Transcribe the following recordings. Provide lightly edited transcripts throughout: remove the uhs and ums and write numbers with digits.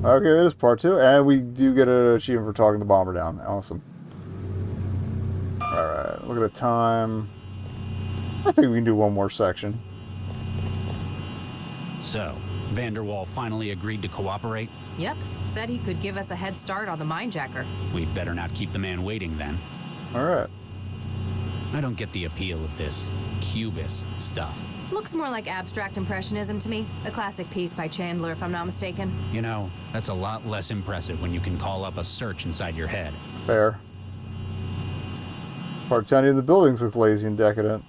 Okay, it is part two, and we do get an achievement for talking the bomber down. Awesome. Alright, look at the time. I think we can do one more section. So, Vanderwall finally agreed to cooperate? Yep, said he could give us a head start on the minejacker. We'd better not keep the man waiting then. Alright. I don't get the appeal of this Cubist stuff. Looks more like abstract impressionism to me. A classic piece by Chandler, if I'm not mistaken. You know, that's a lot less impressive when you can call up a search inside your head. Fair. Part 10 of the buildings look lazy and decadent.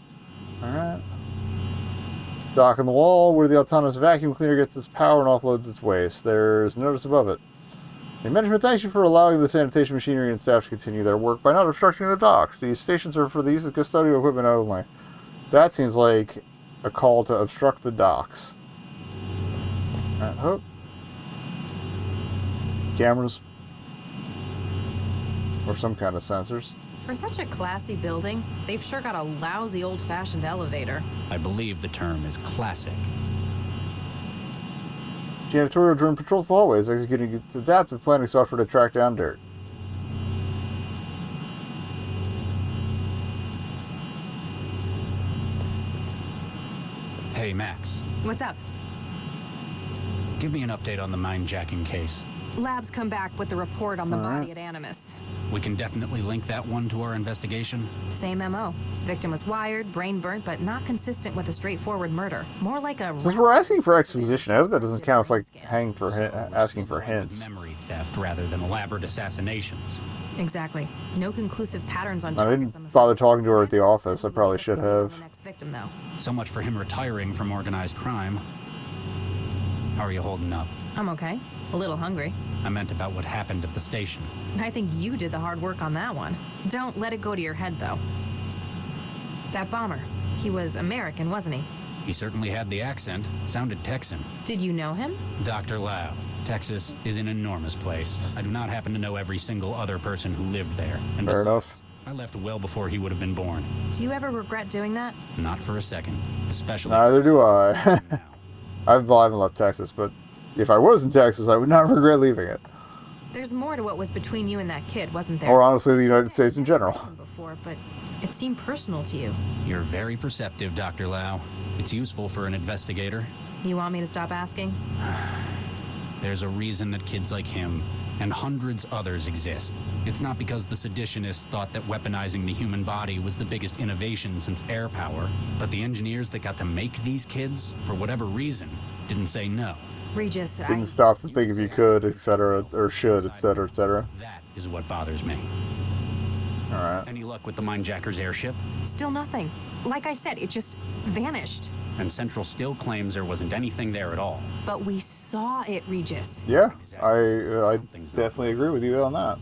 Alright. Dock in the wall where the autonomous vacuum cleaner gets its power and offloads its waste. There's a notice above it. The management thanks you for allowing the sanitation machinery and staff to continue their work by not obstructing the docks. These stations are for the use of custodial equipment only. That seems like a call to obstruct the docks. Alright, hook. Cameras. Or some kind of sensors. For such a classy building, they've sure got a lousy old-fashioned elevator. I believe the term is classic. Janitorial drone patrols the hallways, executing its adaptive planning software to track down dirt. Hey, Max. What's up? Give me an update on the mine-jacking case. Labs come back with the report on the body at Animus. We can definitely link that one to our investigation. Same MO. Victim was wired, brain burnt, but not consistent with a straightforward murder. More like a... Since we're asking for exposition, I hope that doesn't count as like asking for Going with hints. memory theft rather than elaborate assassinations. Exactly. No conclusive patterns on I targets. didn't bother talking to her at the office. I probably should have. The next victim, though. So much for him retiring from organized crime. How are you holding up? I'm okay. A little hungry. I meant about what happened at the station. I think you did the hard work on that one. Don't let it go to your head, though. That bomber. He was American, wasn't he? He certainly had the accent. Sounded Texan. Did you know him? Dr. Lau. Texas is an enormous place. I do not happen to know every single other person who lived there. And Fair besides, enough. I left well before he would have been born. Do you ever regret doing that? Not for a second. Especially Neither do I. now. I haven't left Texas, but if I was in Texas, I would not regret leaving it. There's more to what was between you and that kid, wasn't there? Or honestly, the United States in general. Before, but it seemed personal to you. You're very perceptive, Dr. Lau. It's useful for an investigator. You want me to stop asking? There's a reason that kids like him and hundreds others exist. It's not because the seditionists thought that weaponizing the human body was the biggest innovation since air power, but the engineers that got to make these kids, for whatever reason, didn't say no. Regis, Didn't stop to think if you could, etc., or should, etc., etc. That is what bothers me. Alright. Any luck with the Minejacker's airship? Still nothing. Like I said, it just vanished. And Central still claims there wasn't anything there at all. But we saw it, Regis. Yeah, Exactly. I Something's not definitely agree with you on that.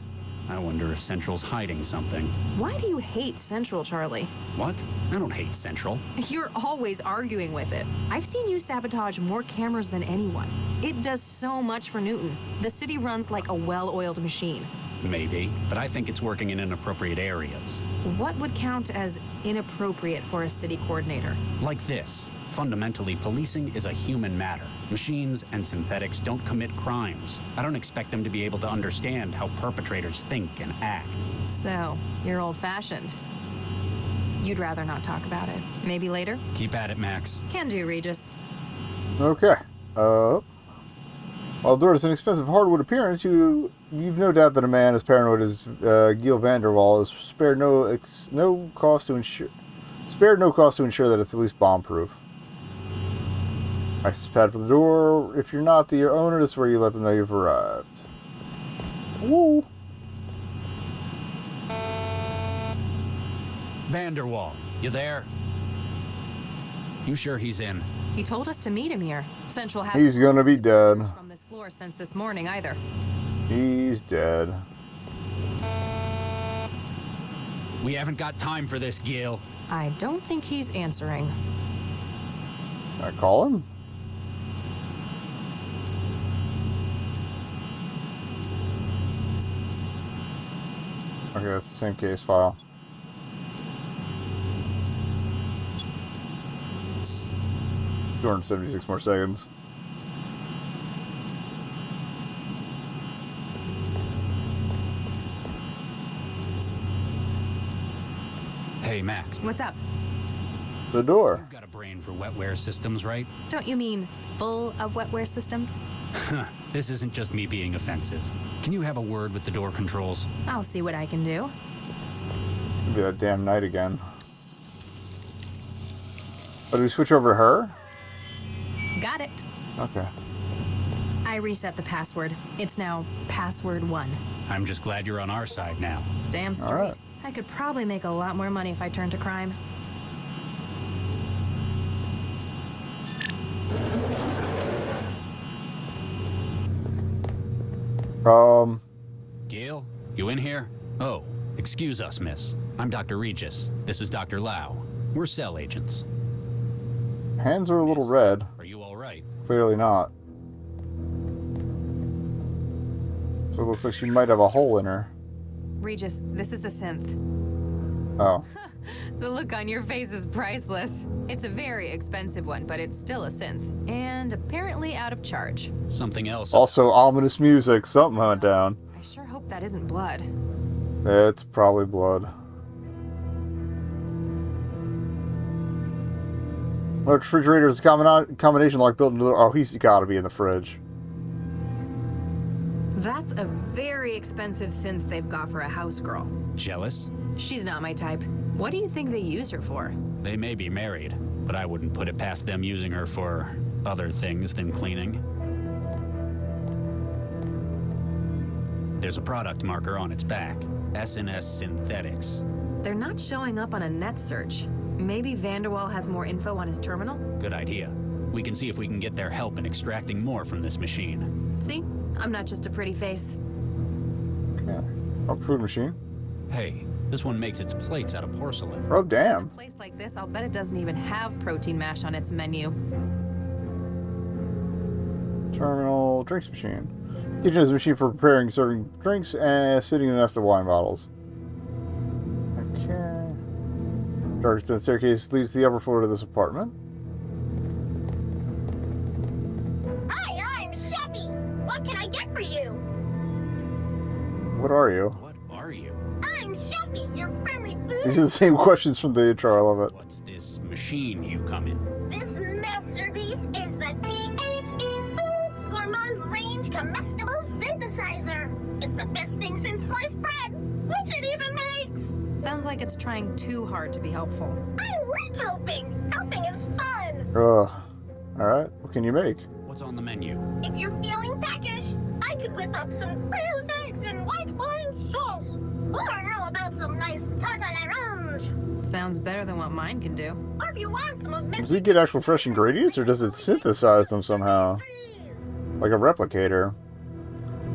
I wonder if Central's hiding something. Why do you hate Central, Charlie? What? I don't hate Central. You're always arguing with it. I've seen you sabotage more cameras than anyone. It does so much for Newton. The city runs like a well-oiled machine. Maybe, but I think it's working in inappropriate areas. What would count as inappropriate for a city coordinator? Like this. Fundamentally, policing is a human matter. Machines and synthetics don't commit crimes. I don't expect them to be able to understand how perpetrators think and act. So, you're old-fashioned. You'd rather not talk about it. Maybe later? Keep at it, Max. Can do, Regis. Okay. While Dora's an expensive hardwood appearance, you've no doubt that a man as paranoid as Gil Vanderwall is spared no cost to ensure that it's at least bomb-proof. Access pad for the door. If you're not the owner, this is where you let them know you've arrived. Woo! Vanderwall, you there? You sure he's in? He told us to meet him here. Central hasn't He's gonna be dead. from this floor since this morning either. He's dead. We haven't got time for this, Gil. I don't think he's answering. Can I call him? Okay, that's the same case file. $276 more seconds. Hey, Max. What's up? The door. You've got a brain for wetware systems, right? Don't you mean full of wetware systems? This isn't just me being offensive. Can you have a word with the door controls? I'll see what I can do. It's gonna be that damn night again. Oh, do we switch over to her? Got it. Okay. I reset the password. It's now password 1. I'm just glad you're on our side now. Damn straight. All right. I could probably make a lot more money if I turned to crime. Gail, you in here? Oh, excuse us, miss. I'm Dr. Regis. This is Dr. Lau. We're cell agents. Hands are a little red. Are you all right? Clearly not. So it looks like she might have a hole in her. Regis, this is a synth. Oh. The look on your face is priceless. It's a very expensive one, but it's still a synth. And apparently out of charge. Something else. Also, ominous music. Something went down. I sure hope that isn't blood. It's probably blood. The refrigerator is a combination lock built into the... Oh, he's got to be in the fridge. That's a very expensive synth they've got for a house girl. Jealous? She's not my type. What do you think they use her for? They may be married, but I wouldn't put it past them using her for other things than cleaning. There's a product marker on its back. SNS Synthetics. They're not showing up on a net search. Maybe Vanderwall has more info on his terminal? Good idea. We can see if we can get their help in extracting more from this machine. See? I'm not just a pretty face. Yeah. Oh, food machine. Hey, this one makes its plates out of porcelain. Oh, A damn. place like this, I'll bet it doesn't even have protein mash on its menu. Terminal drinks machine. Kitchen is a machine for preparing, serving drinks, and sitting in a nest of wine bottles. Okay. Dark extended staircase leads to the upper floor of this apartment. Hi, I'm Chevy. What can I get for you? What are you? What are you? I'm Chevy, your friendly food. These are the same questions from the intro. I love it. What's this machine you come in? This masterpiece is the THE Foods Gourmand Range Comestible Synthesizer. It's the best thing since sliced bread, which it even makes. Sounds like it's trying too hard to be helpful. I like helping. Helping is fun. Ugh. Alright, what can you make? What's on the menu? If you're feeling peckish, I could whip up some quail's eggs and white wine sauce. Or how about some nice tarte à l'orange? Sounds better than what mine can do. Or if you want some of Does it get actual fresh ingredients, or does it synthesize them somehow? Like a replicator.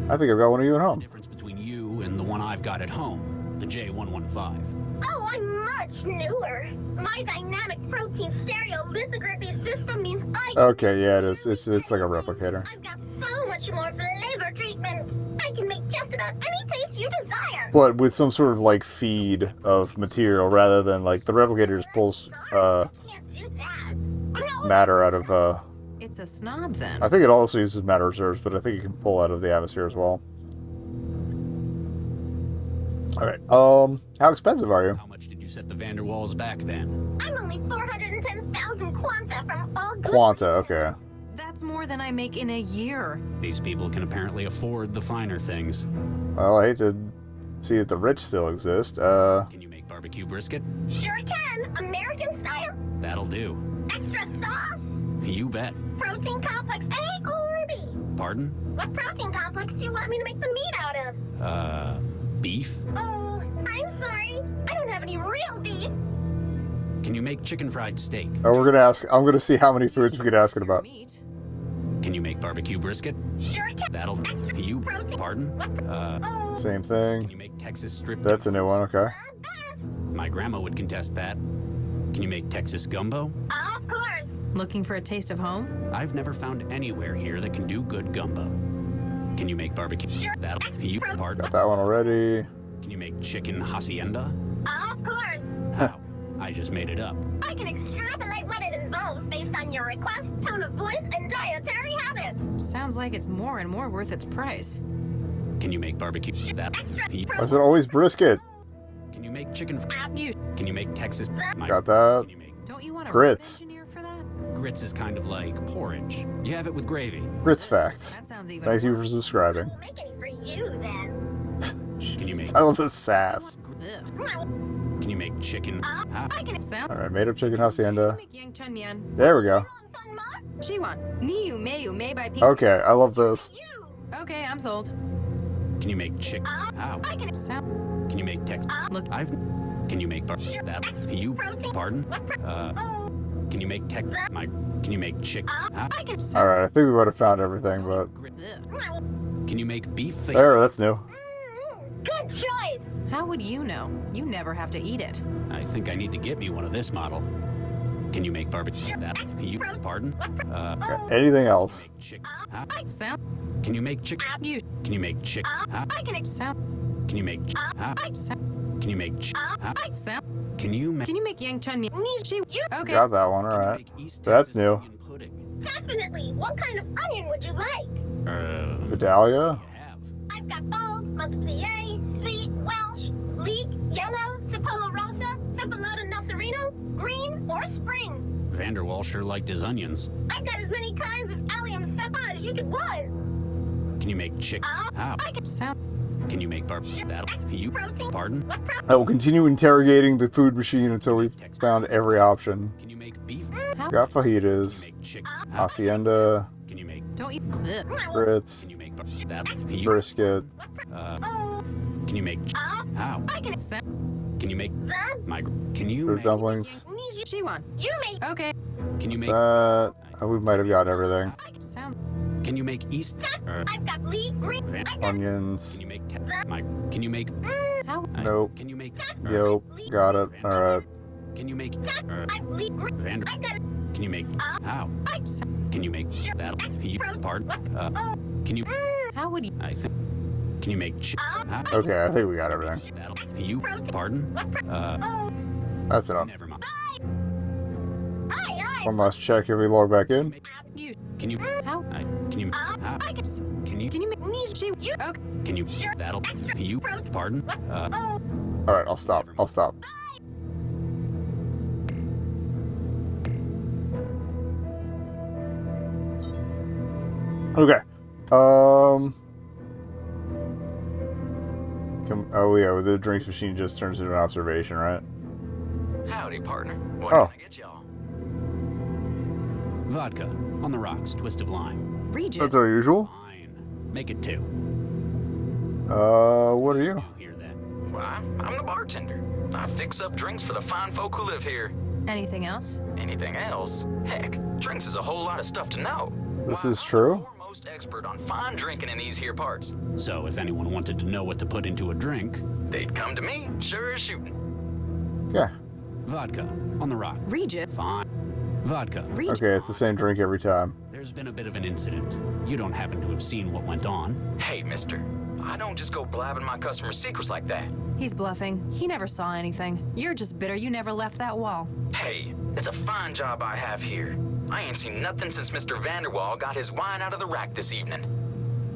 I think I've got one of you at The home. difference between you and the one I've got at home, the J115. Oh, I'm much newer. My dynamic protein stereolithography system means I can Okay, yeah, it is. It's like a replicator. I've got so much more flavor treatment. I can make just about any taste you desire. But with some sort of like feed of material rather than like the replicator just pulls Can't do that. No, matter out of It's a snob then. I think it also uses matter reserves, but I think it can pull out of the atmosphere as well. Alright. How expensive are you? How much did you set the Vanderwalls back then? I'm only 410,000 quanta from all good. Quanta, okay. That's more than I make in a year. These people can apparently afford the finer things. Well, I hate to see that the rich still exist. Can you make barbecue brisket? Sure can. American style. That'll do. Extra sauce. You bet. Protein complex A or B. Pardon? What protein complex do you want me to make the meat out of? Beef? Oh, I'm sorry. I don't have any real beef. Can you make chicken fried steak? Oh, we're gonna ask. I'm gonna see how many foods we could ask it about. Meat. Can you make barbecue brisket? Sure can. That'll you pardon? Oh, Same Can thing. you make Texas strip? That's a new one. Okay. not bad. My grandma would contest that. Can you make Texas gumbo? Of course. Looking for a taste of home? I've never found anywhere here that can do good gumbo. Can you make barbecue? Sure. That'll you pardon? Got that one already. Can you make chicken hacienda? Of course. How? I just made it up. I can extrapolate what it involves based on your request, tone of voice, and dietary habits. Sounds like it's more and more worth its price. Can you make barbecue? That Why is it always brisket? Can you make chicken? You Can you make Texas? Got that. Can you make don't you want a Grits. road engineer for that? grits? Is kind of like porridge. You have it with gravy. Grits facts. That sounds even Thank you for worse. subscribing. We'll make it for you then. Can you make? I love the sass. Ugh. Can you make chicken? How? I can Sound. Alright, made up chicken hacienda. Make Yang Chun Mian. There we go. fun mark. Chiwan. Niu Mayu Mei by P. Okay, I love this. You. Okay, I'm sold. Can you make chicken? How? I can Sound. Can you make Tex? Look. I've. Can you make that? You? Pardon? Oh. Can you make tech? My. Can you make chicken? How? I can. Sound. Alright, I think we would have found everything, but... Ugh. Can you make beef? There, that's new. Good choice. How would you know? You never have to eat it. I think I need to get me one of this model. Can you make barbecue? That? You? Pardon? Anything else? Make chicken? How? Sound. Can you make chicken? You. Can you make chicken? How? I can. Sound. Can you make how? Sound. Can you make how? Sound. Can you make? Can you make Yang Chun Mian? She. You. Okay. Got that one, Can you alright. make East That's Texas new. onion pudding? Definitely. What kind of onion would you like? Vidalia? Have. I've got bold, Montpellier, sweet, Welsh, leek, yellow, Cipolla rosa, Cephalota nocerino, green, or spring. Vanderwall sure liked his onions. I've got as many kinds of allium cepa as you could want. Can you make chicken? How? I can. Sound. Can you make barbecue? That? You? Protein. Pardon? What protein? I will continue interrogating the food machine until we've found every option. Can you make beef? Got Can you fajitas, make chicken? hacienda, Can you make? Don't you. Ugh. grits, Can you make that? You? brisket. Oh. Can you make? How? I can. Sound. Can you make The. my? Can you Fruit make? dumplings. Chiwan. You make. Okay. Can you make? That... we might have got everything. Sound. Can you make East? I've got leek, green. Van- I've got. Onions. Can you make? My? Can you make? How? Nope. Can you make? Yup. Got it. Alright. Can you make? I've leek, green. Vander? I've got. Can you make? How? Can you make that? You? Pardon? Can you? How would you? I think. Can you make? How? Okay, I think we got everything. That'll. You? Pardon? Oh. That's enough. Never mind. Aye, One last check if we log back in. You. Can you? How? Can you? How? Can you? Can you make? She. You. Okay. Can you? That'll. You? Pardon? Oh. Alright, I'll stop. I'll stop. Okay. Oh yeah, the drinks machine just turns into an observation, right? Howdy, partner. What Oh. can I get y'all? Vodka on the rocks, twist of lime. Regis. That's our usual. Fine. Make it 2. What are you? New here then. Why, I'm the bartender. I fix up drinks for the fine folk who live here. Anything else? Anything else? Heck, drinks is a whole lot of stuff to know. This Why, is I'm true? the foremost expert on fine drinking in these here parts. So if anyone wanted to know what to put into a drink, They'd come to me, sure as shooting. Yeah. vodka on the rock. Regis. Fine. Vodka. Regis. Okay, it's the same drink every time. There's been a bit of an incident. You don't happen to have seen what went on. Hey, mister, I don't just go blabbing my customers' secrets like that. He's bluffing. He never saw anything. You're just bitter you never left that wall. Hey, it's a fine job I have here. I ain't seen nothing since Mr. Vanderwall got his wine out of the rack this evening.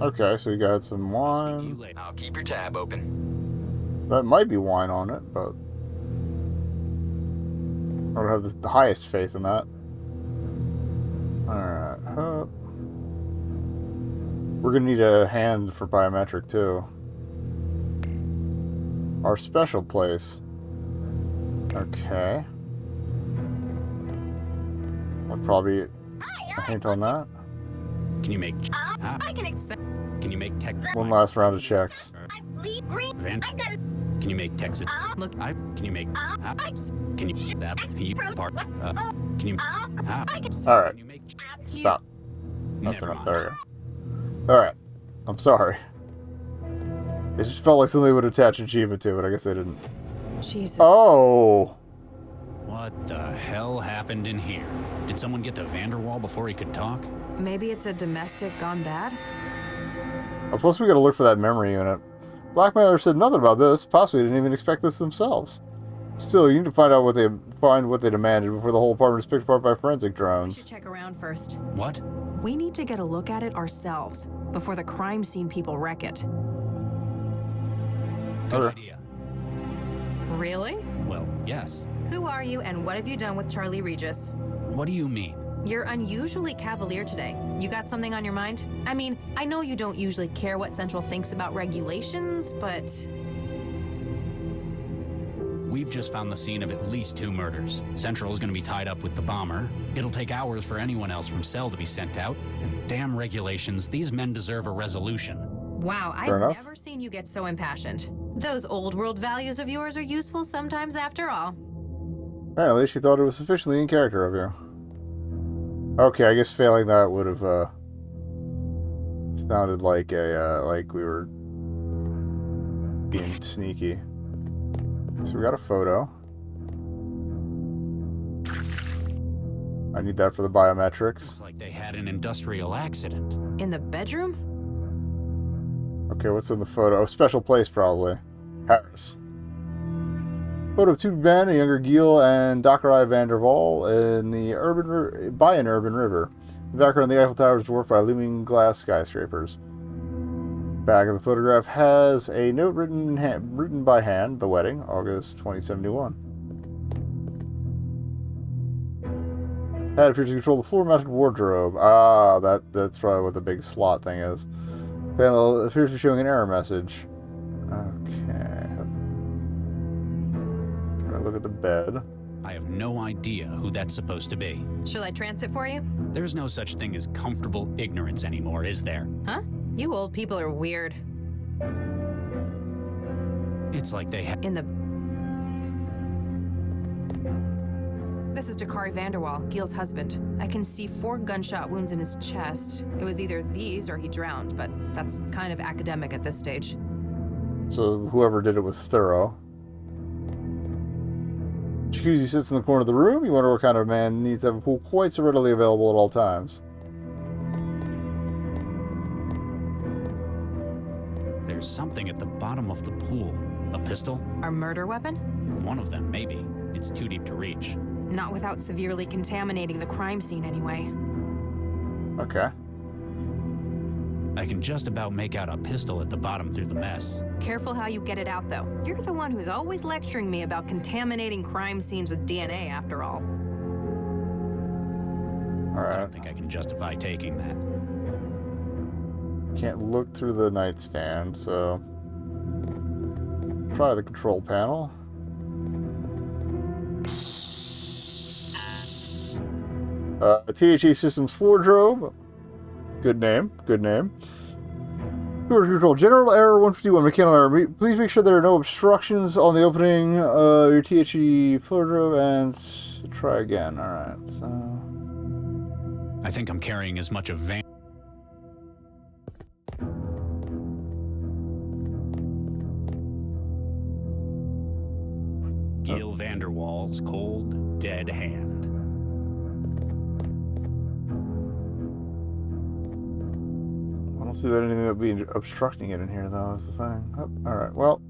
Okay, so we got some I'll speak to you wine. later. I'll keep your tab open. That might be wine on it, but I don't have the highest faith in that. Alright. We're gonna need a hand for biometric too. Our special place. Okay. I'll probably a hint on that. Can you make? Huh? I can accept. Can you make tech? One last round of checks. I've leek, green. Van- I've got. Can you make Texas? Look. Can you make? Huh? Can you that? You part? Can you? How? Alright, Can you make? stop. That's Never enough. mind. There we go. Alright. I'm sorry. It just felt like something would attach achievement to it. I guess they didn't. Jesus. Oh! What the hell happened in here? Did someone get to Vanderwall before he could talk? Maybe it's a domestic gone bad? Oh, plus, we gotta look for that memory unit. Blackmailer said nothing about this. Possibly didn't even expect this themselves. Still, you need to find out what they demanded before the whole apartment is picked apart by forensic We drones. should check around first. What? We need to get a look at it ourselves before the crime scene people wreck it. Good Okay. idea. Really? Well, yes. Who are you and what have you done with Charlie Regis? What do you mean? You're unusually cavalier today. You got something on your mind? I mean, I know you don't usually care what Central thinks about regulations, but... We've just found the scene of at least 2 murders. Central is going to be tied up with the bomber. It'll take hours for anyone else from Cell to be sent out. And damn regulations, these men deserve a resolution. Wow, Fair I've enough. never seen you get so impassioned. Those old world values of yours are useful sometimes after all. Apparently, she thought it was sufficiently in character of you. Okay, I guess failing that would have sounded like like we were being sneaky. So we got a photo. I need that for the biometrics. Looks like they had an industrial accident. In the bedroom? Okay, what's in the photo? Oh, special place probably. Paris. Photo of 2 men, a younger Giel and Dakarai van der Waal by an urban river. The background of the Eiffel Tower is dwarfed by looming glass skyscrapers. Back of the photograph has a note written by hand, the wedding, August 2071. Pad appears to control the floor-mounted wardrobe. Ah, that's probably what the big slot thing is. Panel appears to be showing an error message. Okay. Can I look at the bed? I have no idea who that's supposed to be. Shall I trance it for you? There's no such thing as comfortable ignorance anymore, is there? Huh? You old people are weird. It's like they had... In the... This is Dakari Vanderwall, Giel's husband. I can see 4 gunshot wounds in his chest. It was either these or he drowned, but that's kind of academic at this stage. So whoever did it was thorough. Jacuzzi sits in the corner of the room. You wonder what kind of man needs to have a pool quite so readily available at all times. There's something at the bottom of the pool. A pistol? Our murder weapon? One of them, maybe. It's too deep to reach. Not without severely contaminating the crime scene anyway. Okay. I can just about make out a pistol at the bottom through the mess. Careful how you get it out, though. You're the one who's always lecturing me about contaminating crime scenes with DNA, after all. I Alright. don't think I can justify taking that. Can't look through the nightstand, so... Try the control panel. THE Systems floor drobe. Good name. Good name. Storage control. General error 151. Mechanical error. Please make sure there are no obstructions on the opening your THE floor drobe and try again. Alright, so... I think I'm carrying as much of Van... Giel Vanderwall's cold, dead hand. I don't see that anything that would be obstructing it in here, though, is the thing. Oh, alright, well.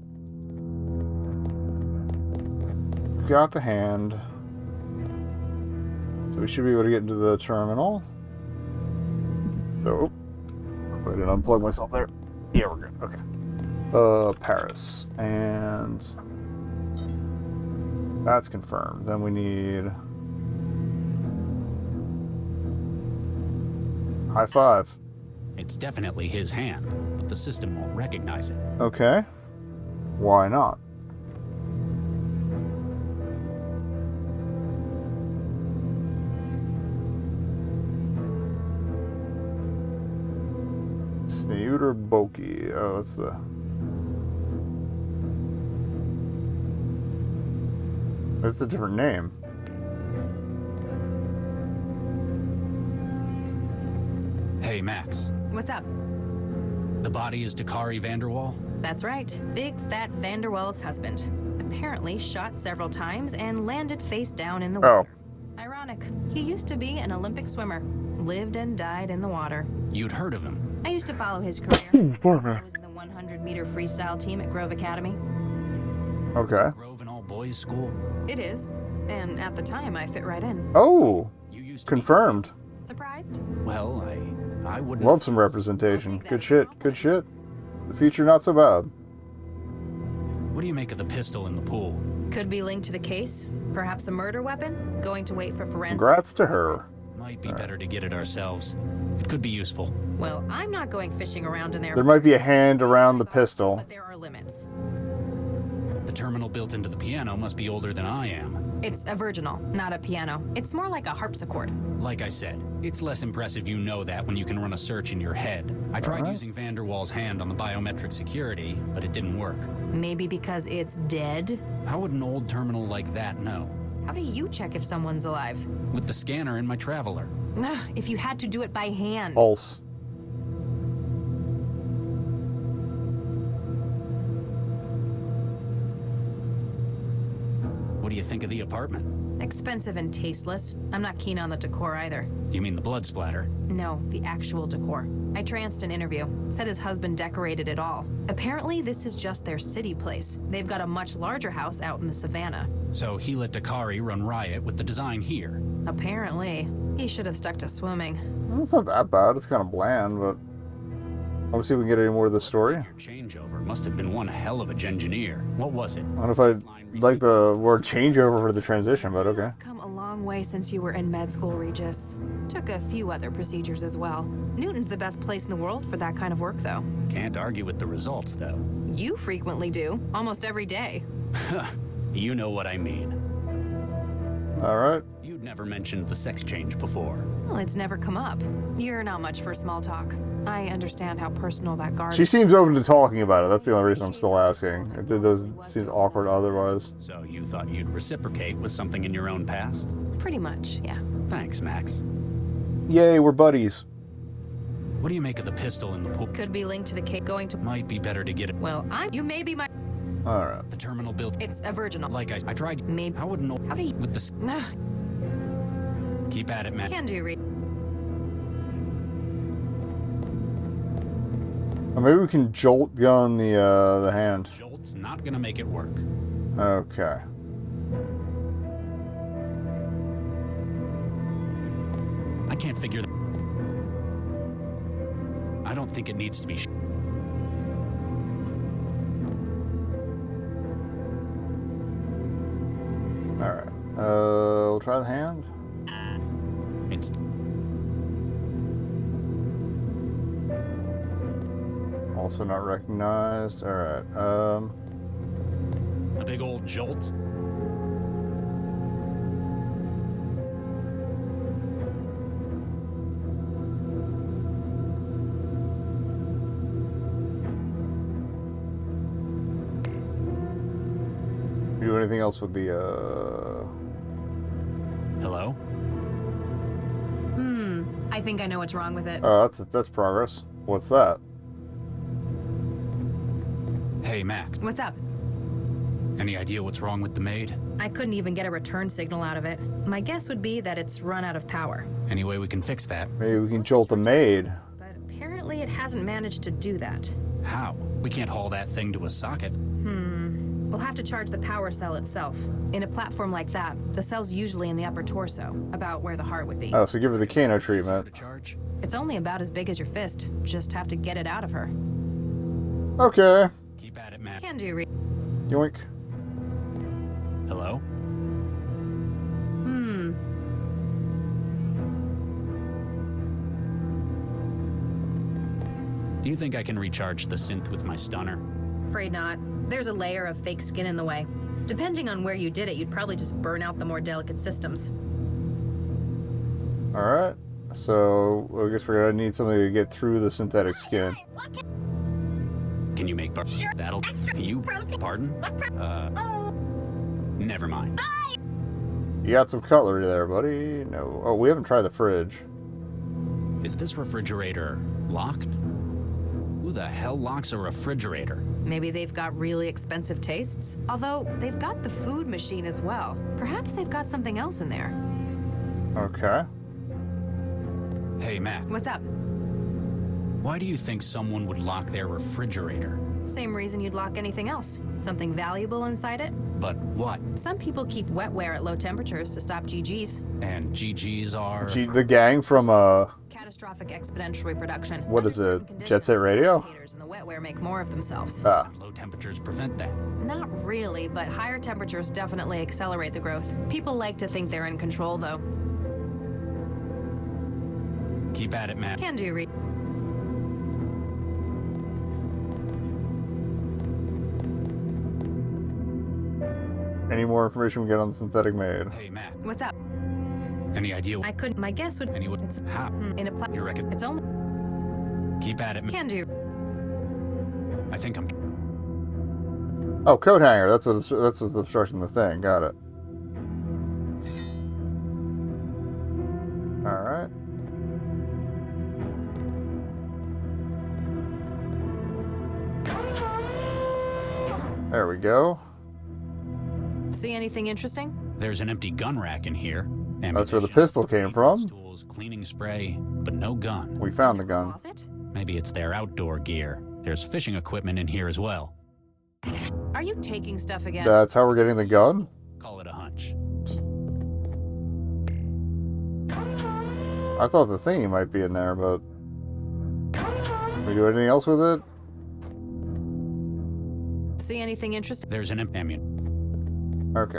Got the hand. So we should be able to get into the terminal. So, I didn't unplug myself there. Yeah, we're good. Okay. Paris. And that's confirmed. Then we need high 5. It's definitely his hand, but the system won't recognize it. Okay. Why not? Sneuter Boki. Oh, that's the... That's a different name. Hey, Max. What's up? The body is Dakari Vanderwall? That's right. Big Fat Vanderwall's husband. Apparently shot several times and landed face down in the water. Ironic. He used to be an Olympic swimmer. Lived and died in the water. You'd heard of him. I used to follow his career. I was in the 100-meter freestyle team at Grove Academy. Okay. Grove and all boys school? It is. And at the time, I fit right in. Oh! You used to Confirmed. Surprised? Well, I wouldn't... Love some representation. Good shit. Good shit. The future not so bad. What do you make of the pistol in the pool? Could be linked to the case. Perhaps a murder weapon? Going to wait for forensics. Congrats to her. Might be better to get it ourselves. It could be useful. Well, I'm not going fishing around in there. There might be a hand around the pistol. But there are limits. The terminal built into the piano must be older than I am. It's a virginal, not a piano. It's more like a harpsichord. Like I said, it's less impressive you know that when you can run a search in your head. I tried using Vanderwall's hand on the biometric security, but it didn't work. Maybe because it's dead? How would an old terminal like that know? How do you check if someone's alive? With the scanner in my traveler. Ugh, if you had to do it by hand. Pulse. What do you think of the apartment? Expensive and tasteless. I'm not keen on the decor either. You mean the blood splatter? No, the actual decor. I tranced an interview. Said his husband decorated it all. Apparently, this is just their city place. They've got a much larger house out in the savannah. So he let Dakari run riot with the design here. Apparently. He should have stuck to swimming. Well, it's not that bad. It's kind of bland, but I'll see if we can get any more of the story. Your changeover must have been one hell of a engineer. What was it? I don't know if I'd like the word changeover for the transition, but okay. It's come a long way since you were in med school, Regis. Took a few other procedures as well. Newton's the best place in the world for that kind of work, though. Can't argue with the results, though. You frequently do. Almost every day. You know what I mean. All right. You'd never mentioned the sex change before. Well, it's never come up. You're not much for small talk. I understand how personal that guard She is. seems open to talking about it. That's the only reason I'm still asking. It does seem awkward otherwise. So you thought you'd reciprocate with something in your own past? Pretty much, yeah. Thanks, Max. Yay, we're buddies. What do you make of the pistol in the pool? Could be linked to the case going to... Might be better to get it. Well, you may be my... All right. The terminal built... It's a virginal. Like I tried... Maybe... How would an old... How do you... With the... Ugh, Keep at it, man. can do, Reed. Maybe we can jolt gun the hand. Jolt's not gonna make it work. Okay. I can't figure... I don't think it needs to be... All right. We'll try the hand. It's... Also not recognized. All right. A big old jolt. Do anything else with the Hello? I think I know what's wrong with it. Oh, that's progress. What's that? Hey, Max. What's up? Any idea what's wrong with the maid? I couldn't even get a return signal out of it. My guess would be that it's run out of power. Any way we can fix that? Maybe we can jolt the maid. But apparently it hasn't managed to do that. How? We can't haul that thing to a socket. We'll have to charge the power cell itself. In a platform like that, the cell's usually in the upper torso, about where the heart would be. Oh, so give her the Kano Zero treatment. to charge? It's only about as big as your fist. Just have to get it out of her. Okay. Keep at it, Max. Can do, Reed. Yoink. Hello? Do you think I can recharge the synth with my stunner? Afraid not. There's a layer of fake skin in the way. Depending on where you did it, you'd probably just burn out the more delicate systems. All right. So I guess we're gonna need something to get through the synthetic skin. Can you make that'll you pardon? Never mind. You got some cutlery there, buddy. No. Oh, we haven't tried the fridge. Is this refrigerator locked? Who the hell locks a refrigerator? Maybe they've got really expensive tastes? Although, they've got the food machine as well. Perhaps they've got something else in there. Okay. Hey, Mac. What's up? Why do you think someone would lock their refrigerator? Same reason you'd lock anything else. Something valuable inside it? But what? Some people keep wetware at low temperatures to stop GGs. And GGs are... The gang from, Catastrophic exponential reproduction. what Under is it? certain Jet conditions, Set Radio? indicators in the wetware make more of themselves. Ah. Low temperatures prevent that. Not really, but higher temperatures definitely accelerate the growth. People like to think they're in control, though. Keep at it, Matt. Can do, Reed. Any more information we get on the synthetic maid? Hey, Matt. What's up? Any idea? I couldn't. My guess would. Anyone? It's How? in a You reckon? It's only Keep at it, Matt. can do. I think I'm... Oh, coat hanger. That's what's obstructing the thing. Got it. All right. There we go. See anything interesting? There's an empty gun rack in here. That's where the Ammunition, pistol came from. tools, cleaning spray, but no gun. We found the gun. Closet? Maybe it's their outdoor gear. There's fishing equipment in here as well. Are you taking stuff again? That's how we're getting the gun? Call it a hunch. I thought the thingy might be in there, but... Can we do anything else with it? See anything interesting? There's an ammunition. Okay.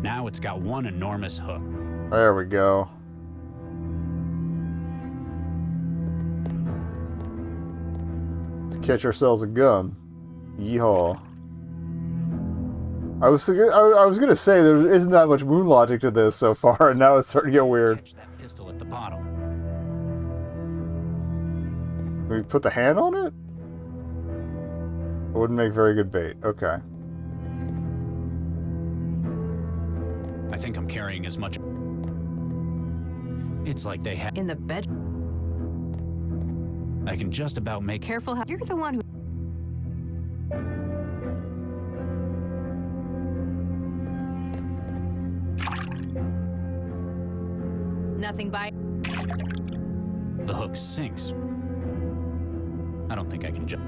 Now it's got one enormous hook. There we go. Let's catch ourselves a gun. Yeehaw. I was gonna say there isn't that much moon logic to this so far, and now it's starting to get weird. Catch that pistol at the bottom. We put the hand on it? It wouldn't make very good bait. Okay. I think I'm carrying as much. It's like they have. In the bed. I can just about make. Careful how. You're the one who. Nothing by. The hook sinks. I don't think I can just.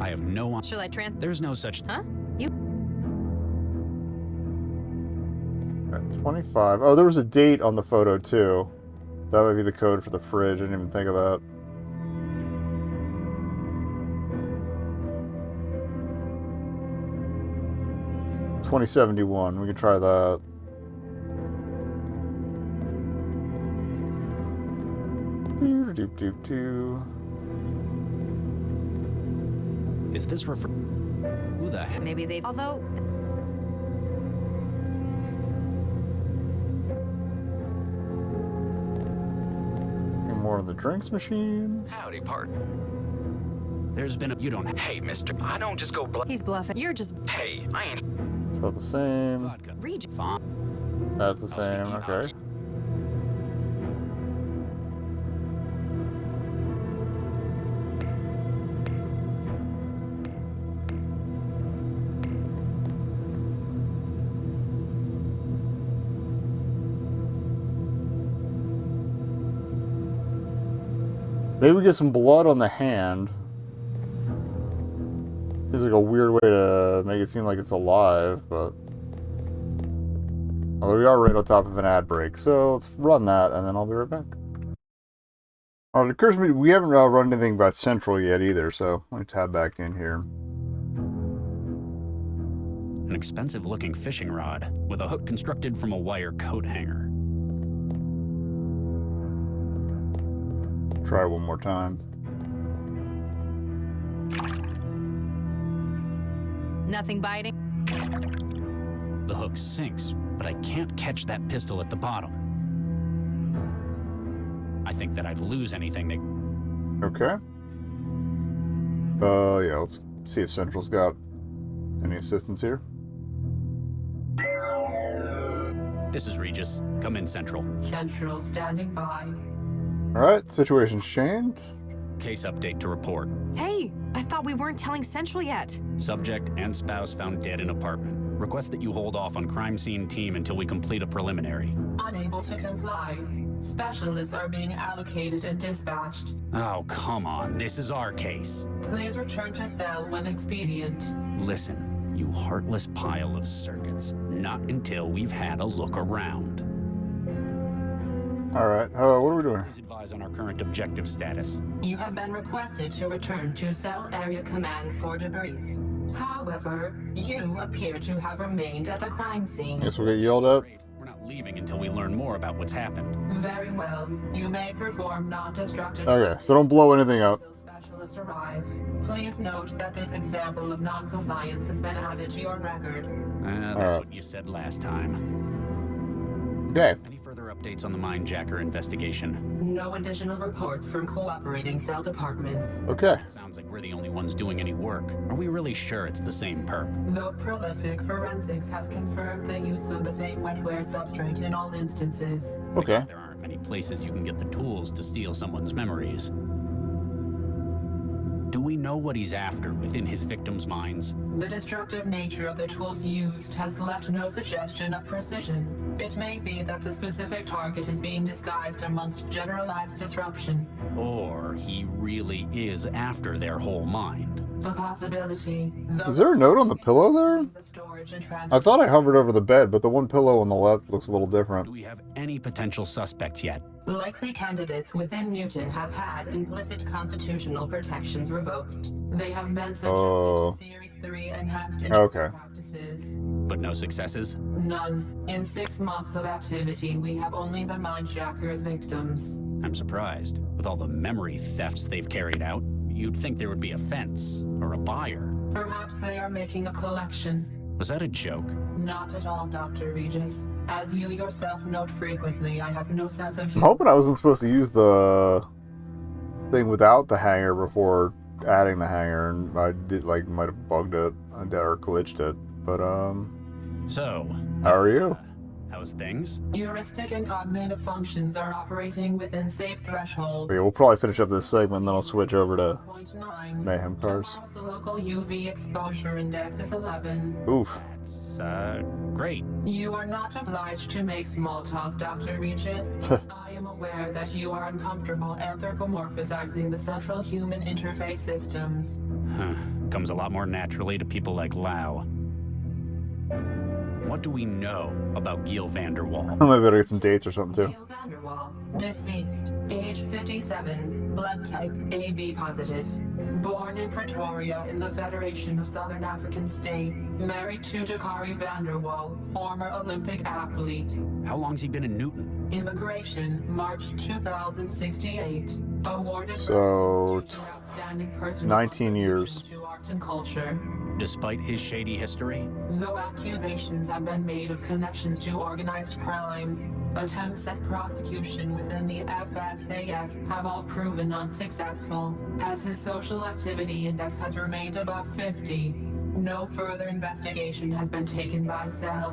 I have no. Shall I There's no such. Huh? You. Right, 25. Oh, there was a date on the photo too. That might be the code for the fridge. I didn't even think of that. $2071. We can try that. Do. Is this Who the heck? Maybe they. Although. More in the drinks machine. Howdy, partner. There's been a. You don't. Hey, mister, I don't just go He's bluffing. You're just. Hey, I ain't... It's about the same. Vodka. Read. Fine. That's the I'll same. speak to you. Okay. Maybe we get some blood on the hand. Seems like a weird way to make it seem like it's alive, but... Although we are right on top of an ad break, so let's run that, and then I'll be right back. It occurs to me we haven't run anything about Central yet either, so let me tab back in here. An expensive-looking fishing rod with a hook constructed from a wire coat hanger. Try one more time. Nothing biting. The hook sinks, but I can't catch that pistol at the bottom. I think that I'd lose anything that... Okay. Yeah, let's see if Central's got any assistance here. This is Regis. Come in, Central. Central standing by. Alright, situation's changed. Case update to report. Hey, I thought we weren't telling Central yet. Subject and spouse found dead in apartment. Request that you hold off on crime scene team until we complete a preliminary. Unable to comply. Specialists are being allocated and dispatched. Oh, come on. This is our case. Please return to cell when expedient. Listen, you heartless pile of circuits. Not until we've had a look around. Alright, what are we doing? Please advise on our current objective status. You have been requested to return to Cell Area Command for debrief. However, you appear to have remained at the crime scene. Guess we'll get yelled at. We're not leaving until we learn more about what's happened. Very well. You may perform non-destructive Okay, so don't blow anything up. until specialists arrive. Please note that this example of non-compliance has been added to your record. That's what you said last time. Okay. Any further updates on the Mindjacker investigation? No additional reports from cooperating cell departments. Okay. Sounds like we're the only ones doing any work. Are we really sure it's the same perp? Though prolific, forensics has confirmed the use of the same wetware substrate in all instances. I Okay. guess there aren't many places you can get the tools to steal someone's memories. Do we know what he's after within his victims' minds? The destructive nature of the tools used has left no suggestion of precision. It may be that the specific target is being disguised amongst generalized disruption. Or he really is after their whole mind. A possibility. Is there a note on the pillow there? Of storage and I thought I hovered over the bed, but the one pillow on the left looks a little Do different. we have any potential suspects yet? Likely candidates within Newton have had implicit constitutional protections revoked. They have been subjected to Series 3 enhanced Okay. practices. But no successes? None. In 6 months of activity, we have only the Mindjacker's victims. I'm surprised. With all the memory thefts they've carried out, you'd think there would be a fence or a buyer. Perhaps they are making a collection. Was that a joke? Not at all, Dr. Regis. As you yourself note frequently, I have no sense of I'm humor. hoping I wasn't supposed to use the thing without the hanger before adding the hanger, and I did might have bugged it or glitched it. But So, how are you? how's things? Heuristic and cognitive functions are operating within safe thresholds. Okay, we'll probably finish up this segment, and then I'll switch over to 0.9. Mayhem Cars. Tomorrow's local UV exposure index is 11. Oof. That's, great. You are not obliged to make small talk, Dr. Regis. I am aware that you are uncomfortable anthropomorphizing the central human interface systems. Huh. Comes a lot more naturally to people like Lau. What do we know about Gil Vanderwall? I might better get some dates or something too. Neil Vanderwall, deceased, age 57, blood type AB positive. Born in Pretoria in the Federation of Southern African States. Married to Dakari Vanderwall, former Olympic athlete. How long's he been in Newton? Immigration, March 2068. Awarded So, residence due to outstanding personal 19 years. contributions to art and culture. Despite his shady history? Though accusations have been made of connections to organized crime, attempts at prosecution within the FSAS have all proven unsuccessful. As his social activity index has remained above 50, no further investigation has been taken by Cell.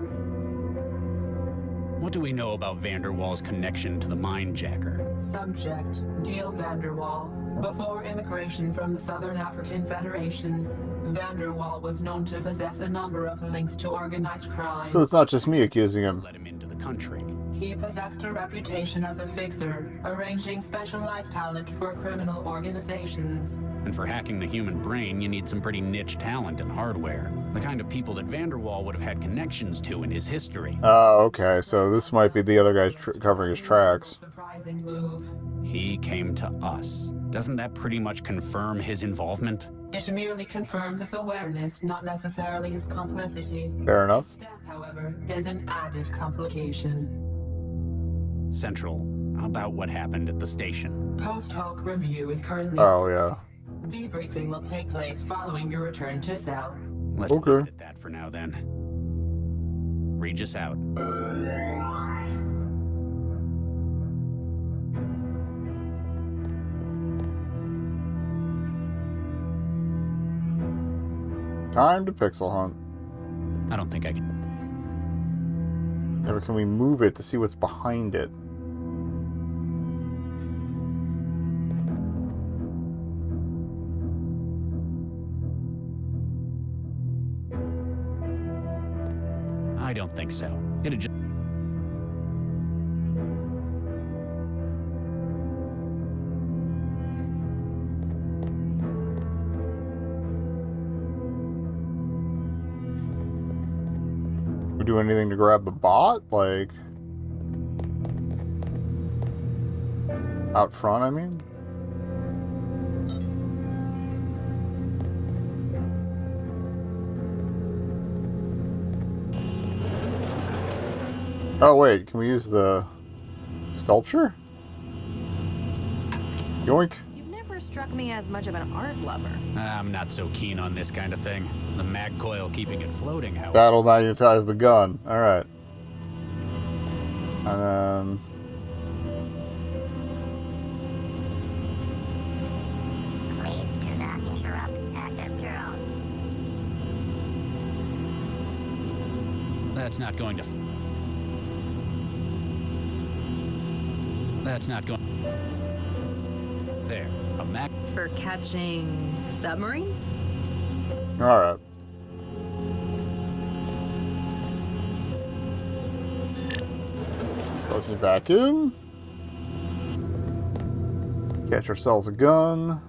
What do we know about Vanderwall's connection to the Mindjacker? Subject, Gil Vanderwall. Before immigration from the Southern African Federation, Vanderwall was known to possess a number of links to organized crime. So it's not just me accusing him. Let him into the country. He possessed a reputation as a fixer, arranging specialized talent for criminal organizations. And for hacking the human brain, you need some pretty niche talent and hardware. The kind of people that Vanderwall would have had connections to in his history. Oh, okay. So this might be the other guy covering his tracks. Surprising move. He came to us. Doesn't that pretty much confirm his involvement? It merely confirms his awareness, not necessarily his complicity. Fair enough. Death, however, is an added complication. Central, about what happened at the station. Post hoc review is currently. Oh, yeah. Debriefing will take place following your return to Cell. Let's Okay. leave it at that for now then. Regis out. Time to pixel hunt. I don't think I can. Or can we move it to see what's behind it? so. It'd just... We do anything to grab the bot? Like... out front, I mean? Oh wait, can we use the sculpture? Yoink. You've never struck me as much of an art lover. I'm not so keen on this kind of thing. The mag coil keeping it floating, however. That'll magnetize the gun. Alright. And then... Please do not interrupt active drone. That's not going to... That's not going... There. A mag... For catching submarines? Alright. Close me back in. Catch ourselves a gun.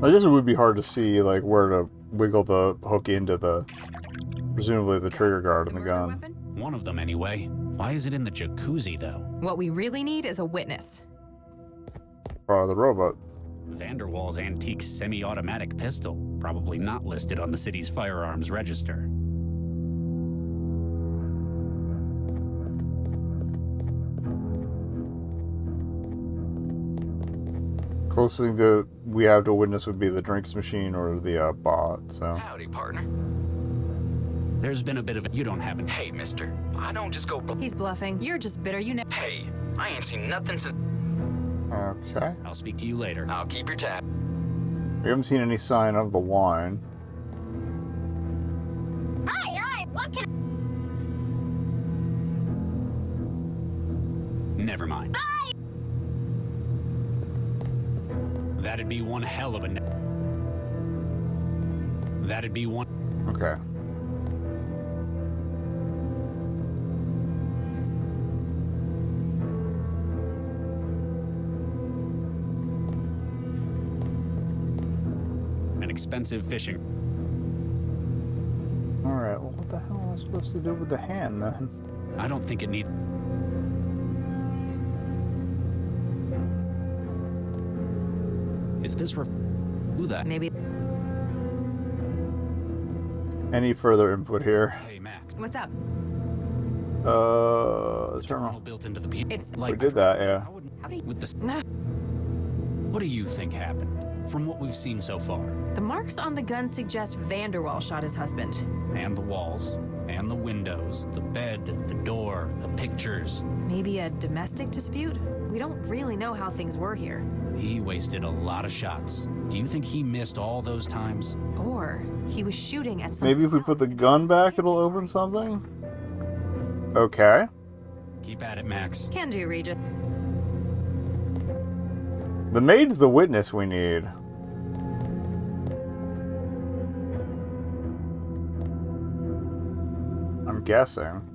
I guess it would be hard to see, like, where to wiggle the hook into the, presumably the trigger guard in the murder gun. weapon? One of them, anyway. Why is it in the jacuzzi, though? What we really need is a witness. Part of the robot. Vanderwall's antique semi-automatic pistol. Probably not listed on the city's firearms register. Closest thing to we have to witness would be the drinks machine or the bot. So Howdy, partner. There's been a bit of a... You don't have an... Hey, mister. I don't just go... He's bluffing. You're just bitter. You know. Hey, I ain't seen nothing since... okay, I'll speak to you later. I'll keep your tab. we haven't seen any sign of the wine. Hi, what can... Never mind. That'd be one hell of a... That'd be one... Okay. An expensive fishing... All right. Well, what the hell am I supposed to do with the hand then? I don't think it needs... Is this... Who the... Maybe. Any further input here? Hey, Max. What's up? Terminal. Built into the... P It's We like... did that, yeah. I wouldn't... How do you... With this... Nah. What do you think happened? From what we've seen so far. The marks on the gun suggest Vanderwall shot his husband. And the walls. And the windows. The bed. The door. The pictures. Maybe a domestic dispute? We don't really know how things were here. He wasted a lot of shots. Do you think he missed all those times? Or he was shooting at some. Maybe if we put the gun back, it'll open something? Okay. Keep at it, Max. Can do, Regis. The maid's the witness we need. I'm guessing.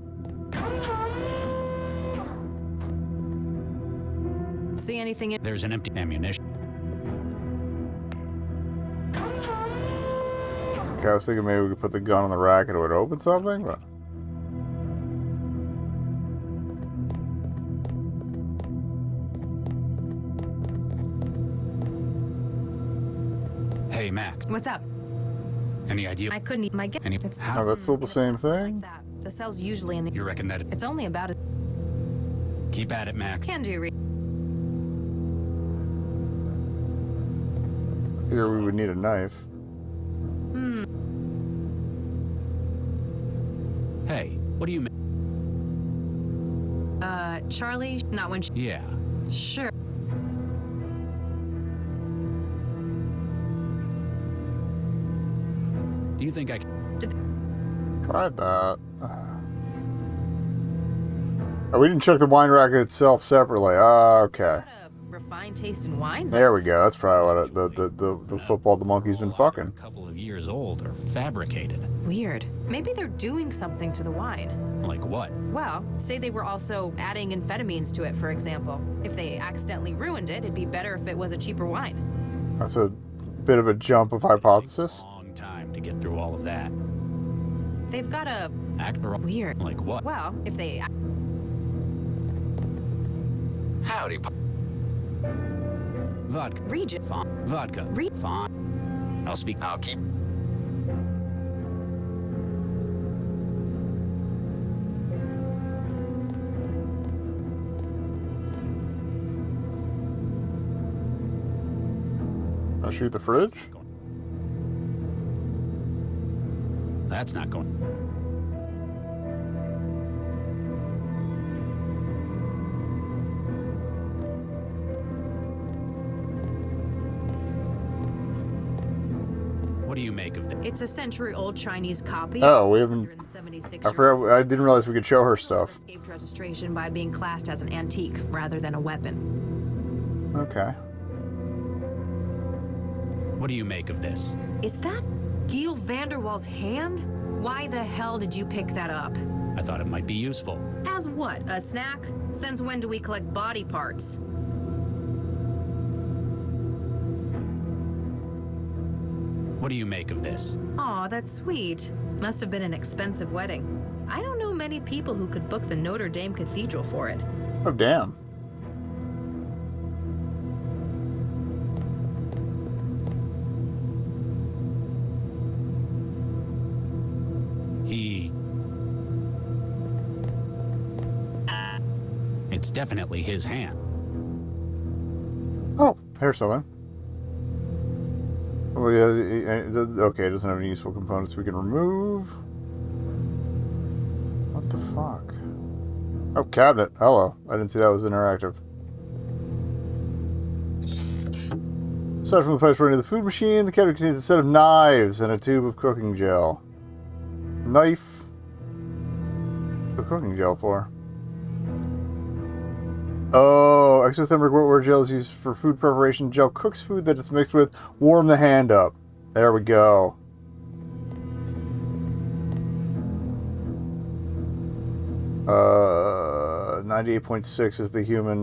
See anything in... There's an empty ammunition. Okay, I was thinking maybe we could put the gun on the rack and it would open something, but... Hey, Max. What's up? Any idea? I couldn't eat my gun. Any... It's How? Oh, that's still the same like thing? that. The cell's usually in the... You reckon that... It's only about a... Keep at it, Max. Can do, Regis. Here we would need a knife. Hey, what do you mean? Charlie? Not when she... Yeah. Sure. Do you think I can... Tried that. Oh, we didn't check the wine rack itself separately. Ah, okay. Got a refined taste in wines. There we go. That's probably what the football the monkey's been fucking. A couple of years old or fabricated. Weird. Maybe they're doing something to the wine. Like what? Well, say they were also adding amphetamines to it, for example. If they accidentally ruined it, it'd be better if it was a cheaper wine. That's a bit of a jump of hypothesis. Long time to get through all of that. They've got a... Actor. Weird. Like what? Well, if they... Howdy, Vodka. Region. Vodka. Fine. I'll speak. I'll keep. I'll shoot the fridge. That's not going. What do you make of this? It's a century-old Chinese copy. Oh, we haven't. 176 I forgot. I didn't realize we could show her stuff. Escaped registration by being classed as an antique rather than a weapon. Okay. What do you make of this? Is that Gil Vanderwall's hand? Why the hell did you pick that up? I thought it might be useful. As what, a snack? Since when do we collect body parts? What do you make of this? Aw, that's sweet. Must have been an expensive wedding. I don't know many people who could book the Notre Dame Cathedral for it. Oh, damn. It's definitely his hand. Oh, here's something. Well, yeah, okay, it doesn't have any useful components we can remove. What the fuck? Oh, cabinet. Hello. I didn't see that was interactive. Aside from the place running the food machine, the cabinet contains a set of knives and a tube of cooking gel. Knife. What's the cooking gel for? Oh, exothermic wetware gel is used for food preparation. Gel cooks food that it's mixed with. Warm the hand up. There we go. Uh, 98.6 is the human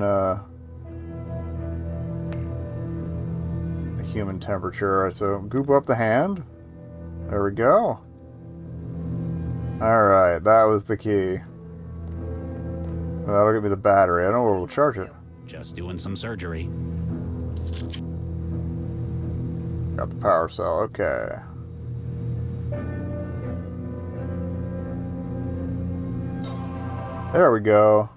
temperature. All right, so goop up the hand. There we go. All right, that was the key. That'll give me the battery. I don't know where we'll charge it. Just doing some surgery. Got the power cell. Okay. There we go.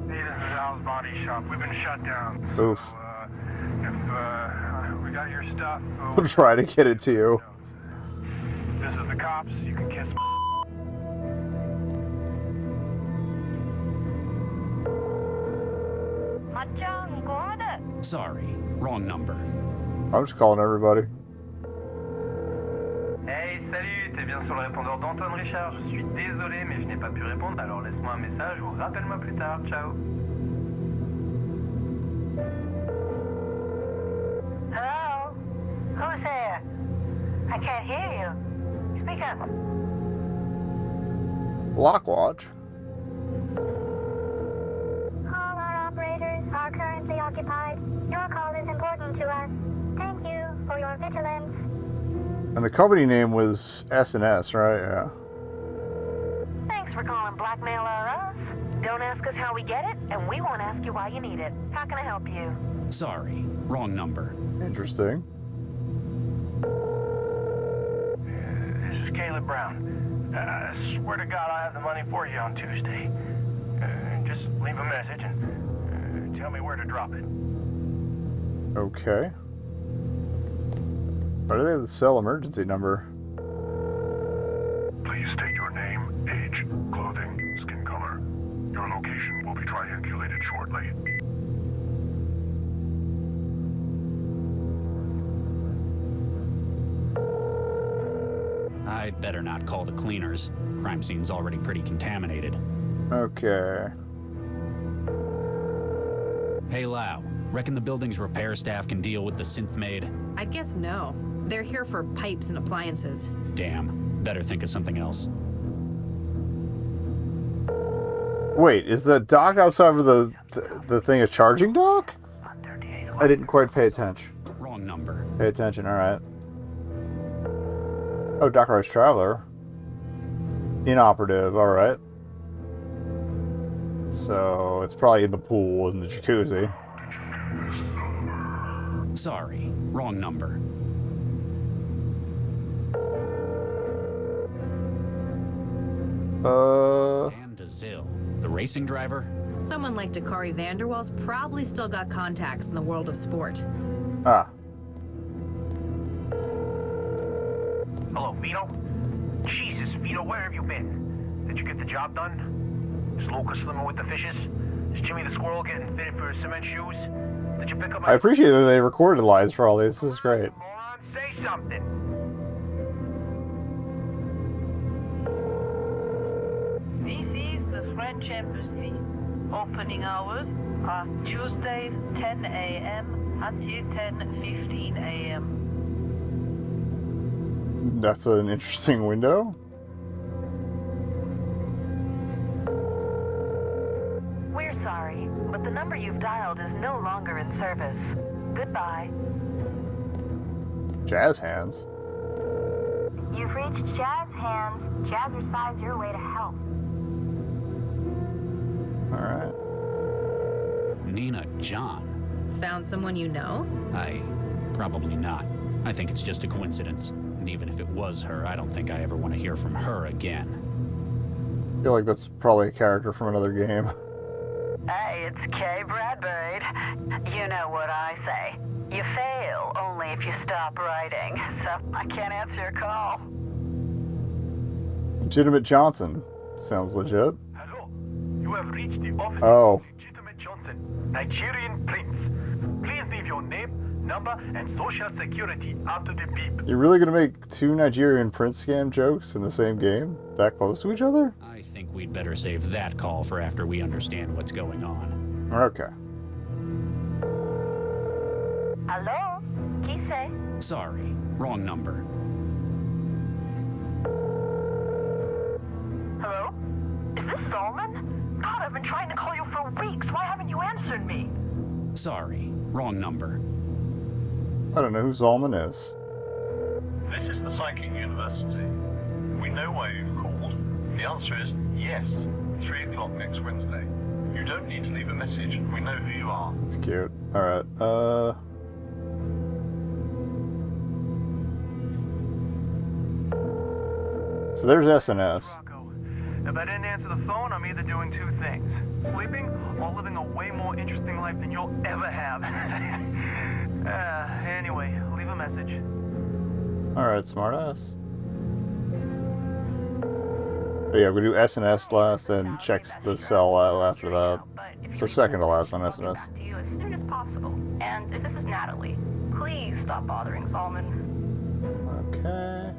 Hey, this is Al's Body Shop. We've been shut down. Oof. So, if we got your stuff, We'll try to get it to you. this is the cops. You can kiss. Sorry, wrong number. I'm just calling everybody. Hey, salut, t'es bien sur le répondeur d'Antoine Richard. Je suis désolé, mais je n'ai pas pu répondre, alors laisse-moi un message ou rappelle-moi plus tard. Ciao. Hello? Who's there? I can't hear you. Speak up. Blockwatch. All our operators are currently occupied. Your call is important to us. Thank you for your vigilance. And the company name was S&S, right? Yeah. Thanks for calling Blackmail R Us. Don't ask us how we get it, and we won't ask you why you need it. How can I help you? Sorry, wrong number. Interesting. This is Caleb Brown. I swear to God I'll have the money for you on Tuesday. Just leave a message and tell me where to drop it. Okay. Why do they have the cell emergency number? Please state your name, age, clothing, skin color. Your location will be triangulated shortly. I'd better not call the cleaners. Crime scene's already pretty contaminated. Okay. Hey, Lau. Reckon the building's repair staff can deal with the synth maid? I'd guess no. They're here for pipes and appliances. Damn. Better think of something else. Wait, is the dock outside of the thing a charging dock? I didn't quite pay attention. Wrong number. Pay attention, alright. Oh, Dockerized Traveler. Inoperative, alright. So, it's probably in the pool, in the jacuzzi. Sorry. Wrong number. Dan DeZill. The racing driver? Someone like Dakari Vanderwall's probably still got contacts in the world of sport. Ah. Hello, Vito? Jesus, Vito, where have you been? Did you get the job done? Is Lucas swimming with the fishes? Is Jimmy the squirrel getting fitted for his cement shoes? Did you pick up my... I appreciate that they recorded lines for all these. This is great. Moron, say something. This is the French Embassy. Opening hours are Tuesdays 10 a.m. until 10:15 a.m. That's an interesting window. We're sorry, but the number you've dialed is no longer in service. Goodbye. Jazz hands. You've reached Jazz Hands. Jazzercise your way to health. Alright. Nina John. Found someone you know? Probably not. I think it's just a coincidence. And even if it was her, I don't think I ever want to hear from her again. I feel like that's probably a character from another game. Hey, it's Kay Bradbury. You know what I say. You fail only if you stop writing. So I can't answer your call. Legitimate Johnson. Sounds legit. Hello. You have reached the office Oh. of Legitimate Johnson, Nigerian Prince. Please leave your name, number, and social security after the beep. You're really gonna make two Nigerian Prince scam jokes in the same game? That close to each other? I think we'd better save that call for after we understand what's going on. Okay. Hello? Kise? Sorry. Wrong number. Hello? Is this Solomon? God, I've been trying to call you for weeks. Why haven't you answered me? Sorry. Wrong number. I don't know who Zalman is. This is the Psychic University. We know why you've called. The answer is yes. 3 o'clock next Wednesday. You don't need to leave a message. We know who you are. It's cute. Alright, So there's SNS. If I didn't answer the phone, I'm either doing two things. Sleeping or living a way more interesting life than you'll ever have. Anyway, leave a message. Alright, smartass. But yeah, we do SNS last and checks the cell out after that. So second to last on SNS. To you as soon as possible. And if this is Natalie, please stop bothering Solomon. Okay.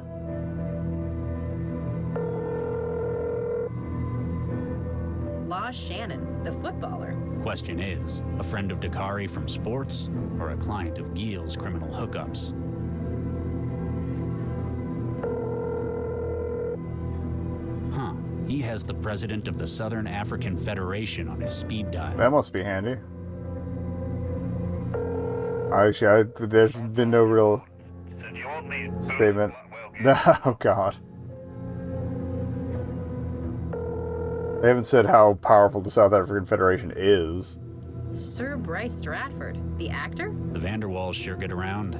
Law Shannon, the footballer. Question is, a friend of Dakari from sports, or a client of Giel's criminal hookups? Huh. He has the president of the Southern African Federation on his speed dial. That must be handy. Actually, there's been no real statement. Oh god. They haven't said how powerful the South African Federation is. Sir Bryce Stratford, the actor? The Vanderwalls sure get around.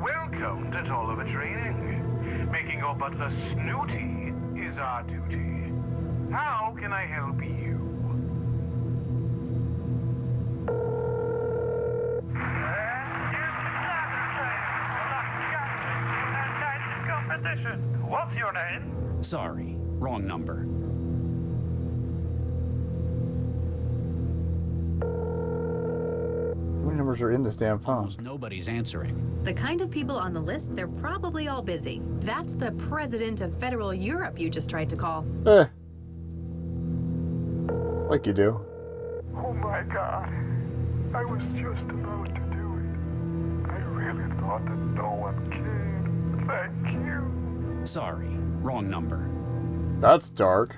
Welcome to Tolliver Training. Making your butler snooty is our duty. How can I help you? What's your name? Sorry, wrong number. How many numbers numbers are in this damn phone? Almost nobody's answering. The kind of people on the list, they're probably all busy. That's the president of Federal Europe you just tried to call. Like you do. Oh my god. I was just about to do it. I really thought that no one cared. Thank you. Sorry, wrong number. That's dark.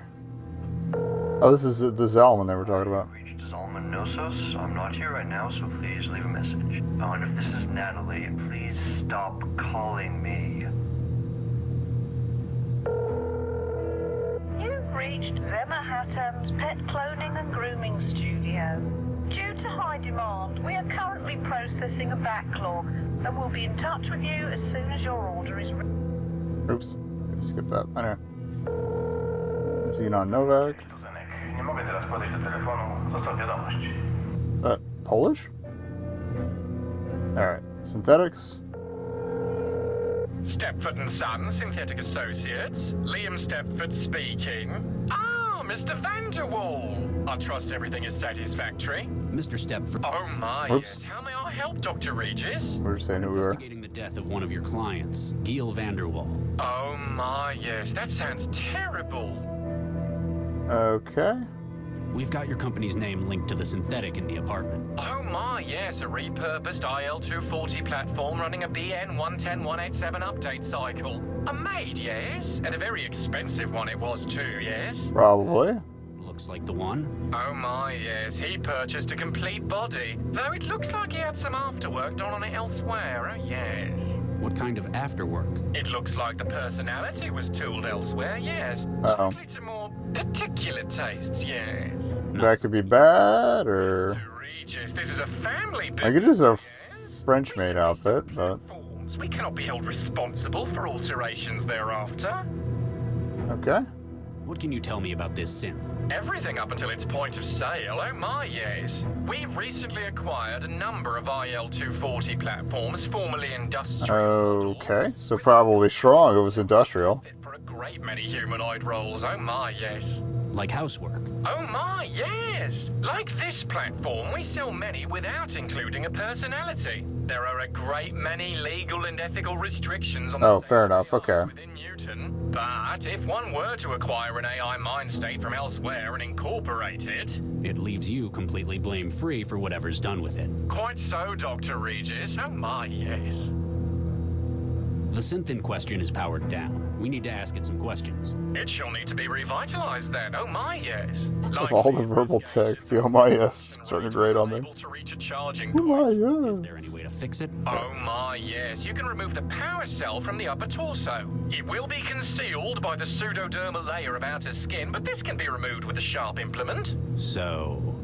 Oh, this is the Zalman they were talking about. Reached Zalman Nosos. I'm not here right now, so please leave a message. Oh, and if this is Natalie, please stop calling me. You've reached Zemma Hatam's pet cloning and grooming studio. Due to high demand, we are currently processing a backlog and we'll be in touch with you as soon as your order is ready. Oops. Skip that. I know. Xenon Novak. Nie mogę teraz podejść do telefonu. Zostaw wiadomość. Polish? Alright. Synthetics. Stepford and Son, Synthetic Associates. Liam Stepford speaking. Ah, Mr. Vanderwall. I trust everything is satisfactory. Mr. Stepford. Oh my, Oops. yes. How may I help, Dr. Regis? We're just saying who we were. Investigating the death of one of your clients, Gil Vanderwall. Oh my, yes. That sounds terrible. Okay. We've got your company's name linked to the synthetic in the apartment. Oh my, yes. A repurposed IL-240 platform running a BN110187 update cycle. A maid, yes. And a very expensive one it was too, yes. Probably. Looks like the one. Oh my, yes. He purchased a complete body. Though it looks like he had some afterwork done on it elsewhere, oh yes. What kind of afterwork? It looks like the personality was tooled elsewhere, yes. Uh-oh. Likely to more particular tastes, yes. That could be bad, or... Mr. Regis, this is a family business. Like, it is a yes? French maid outfit, but... Platforms. We cannot be held responsible for alterations thereafter. Okay. What can you tell me about this synth? Everything up until its point of sale, oh my yes. We've recently acquired a number of IL-240 platforms, formerly industrial Okay, models, so with probably strong if it was industrial. fit for a great many humanoid roles, oh my yes. Like housework. Oh my, yes! Like this platform, we sell many without including a personality. There are a great many legal and ethical restrictions on the Oh, sale fair of enough, the okay. art within Newton. But if one were to acquire an AI mind state from elsewhere and incorporate it... It leaves you completely blame-free for whatever's done with it. Quite so, Dr. Regis. Oh my, yes. The synth in question is powered down. We need to ask it some questions. It shall need to be revitalized then. Oh my, yes. Of all the verbal text, the oh my yes starting to grate on me. Able to reach a charging Oh my point. yes. Is there any way to fix it? Oh my, yes. You can remove the power cell from the upper torso. It will be concealed by the pseudodermal layer of outer skin, but this can be removed with a sharp implement. So,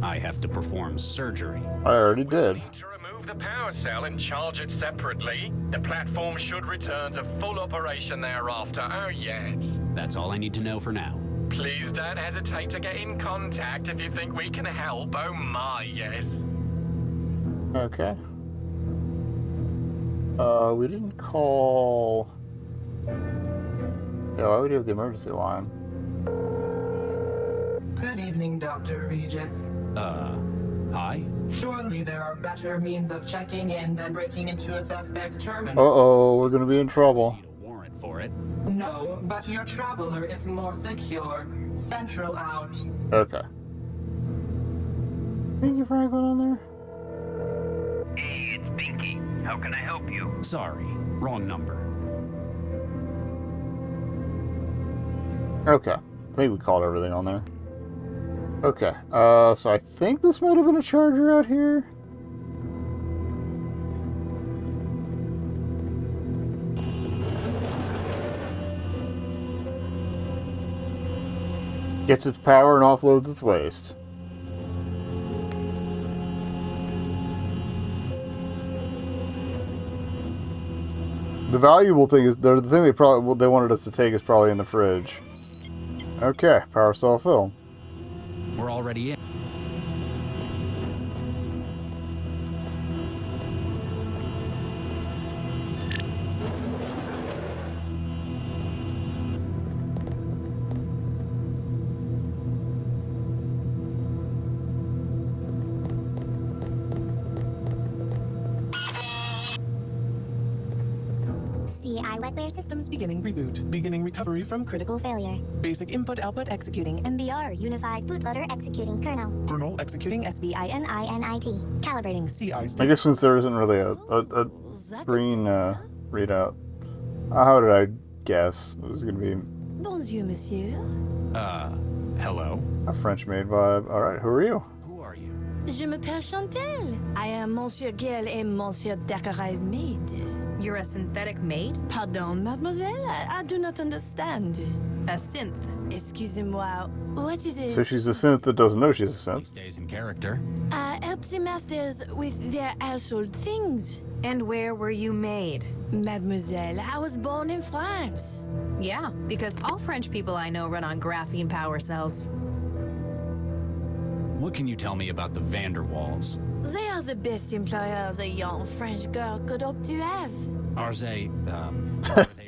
I have to perform surgery. I already did. Need to remove the power cell and charge it separately. The platform should return to full operation thereafter. Oh yes. That's all I need to know for now. Please don't hesitate to get in contact if you think we can help. Oh my, yes. Okay. We didn't call... Yeah, why would you have the emergency line? Good evening, Dr. Regis. Hi? Surely there are better means of checking in than breaking into a suspect's terminal. Uh-oh, we're gonna be in trouble. Need a warrant for it. No, but your traveler is more secure. Central out. Okay. Thank you, Franklin, on there. Hey, it's Pinky. How can I help you? Sorry, wrong number. Okay. I think we called everything on there. Okay. So I think this might have been a charger out here. Gets its power and offloads its waste. The valuable thing is, the thing they wanted us to take is probably in the fridge. Okay, power cell fill. We're already in. SBI wetware systems. Beginning reboot. Beginning recovery from Critical failure. basic input-output executing. MBR unified bootloader executing kernel. Kernel executing SBININIT. Calibrating. CI I state. guess since there isn't really a green readout. How did I guess? It was going to be Bonjour, monsieur. Hello? a French-made vibe. Alright, who are you? Who are you? Je m'appelle Chantal. I am Monsieur Gale et Monsieur Dacquerai's maid. You're a synthetic maid? Pardon, mademoiselle? I do not understand. A synth. Excusez-moi, what is it? So she's a synth that doesn't know she's a He synth. stays in character. I help the masters with their household things. And where were you made? Mademoiselle, I was born in France. Yeah, because all French people I know run on graphene power cells. What can you tell me about the Vanderwalls? They are the best employers a young French girl could hope to have. Are they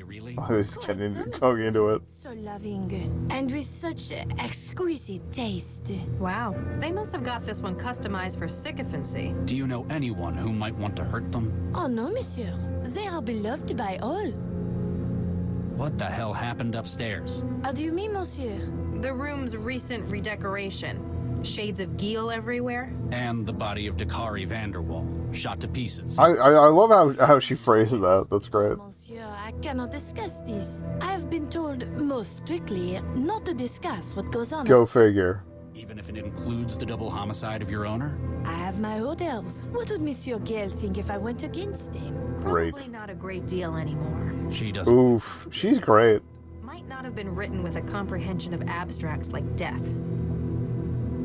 really? Oh, he's going into it. So loving, and with such exquisite taste. Wow, they must have got this one customized for sycophancy. Do you know anyone who might want to hurt them? Oh no, monsieur. They are beloved by all. What the hell happened upstairs? How do you mean, monsieur? The room's recent redecoration. Shades of Geel everywhere. And the body of Dakari Vanderwall, shot to pieces. I love how she phrases that. That's great. Monsieur, I cannot discuss this. I have been told most strictly not to discuss what goes on. Go figure. Even if it includes the double homicide of your owner? I have my orders. What would Monsieur Gale think if I went against him? Great. Probably not a great deal anymore. She doesn't. Oof, she's great. Might not have been written with a comprehension of abstracts like death.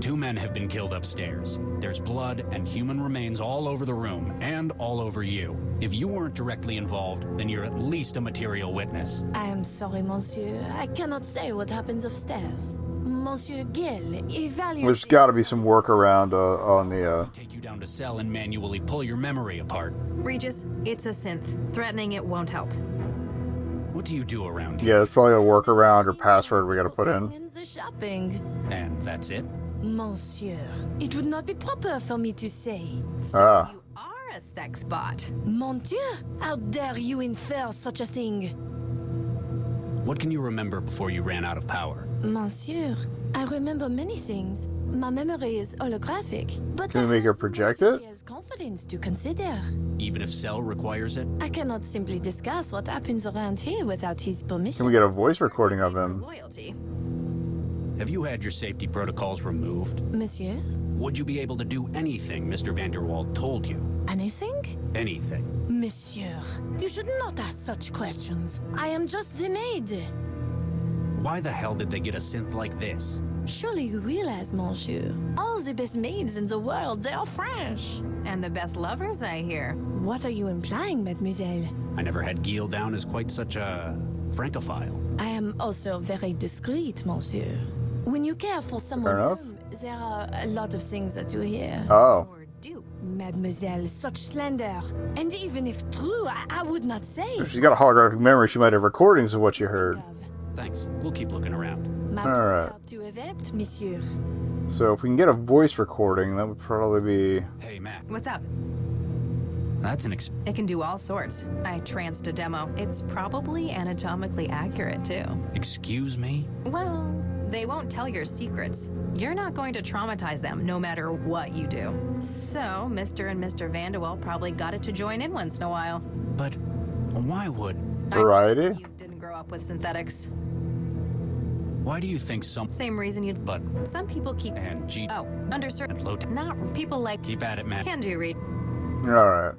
2 men have been killed upstairs. There's blood and human remains all over the room, and all over you. If you weren't directly involved, then you're at least a material witness. I am sorry, monsieur. I cannot say what happens upstairs. Monsieur Gale, evaluate... There's got to be some workaround on the. Take you down to cell and manually pull your memory apart. Regis, it's a synth. Threatening it won't help. What do you do around here? Yeah, there's probably a workaround or password we got to put in. And the shopping. And that's it? Monsieur, it would not be proper for me to say. Ah. You are a sex bot. Mon Dieu, how dare you infer such a thing? What can you remember before you ran out of power? Monsieur, I remember many things. My memory is holographic, but Can we make her project it? Has confidence to consider. Even if Cell requires it? I cannot simply discuss what happens around here without his permission. Can we get a voice recording of him? Loyalty. Have you had your safety protocols removed? Monsieur? Would you be able to do anything Mr. Vanderwall told you? Anything? Anything. Monsieur, you should not ask such questions. I am just the maid. Why the hell did they get a synth like this? Surely you realize, monsieur, all the best maids in the world, they are French. And the best lovers, I hear. What are you implying, mademoiselle? I never had Geel down as quite such a francophile. I am also very discreet, monsieur. When you care for someone's enough. home, there are a lot of things that you hear. Oh. Or do. Mademoiselle, such slander. And even if true, I would not say. If she's got a holographic memory, she might have recordings of what you heard. Thanks. We'll keep looking around. Ma All right. préfère tu evapt, monsieur. So if we can get a voice recording, that would probably be. Hey, Matt. What's up? That's an It can do all sorts. I tranced a demo. It's probably anatomically accurate, too. Excuse me? Well, they won't tell your secrets. You're not going to traumatize them, no matter what you do. So, Mr. and Mr. Vanderwell probably got it to join in once in a while. But why would... Variety? You didn't grow up with synthetics. Why do you think some... Same reason you'd... But... Some people keep... And G... Oh, under certain... And low... Not people like... Keep at it, Matt. Can do, Reed. Alright.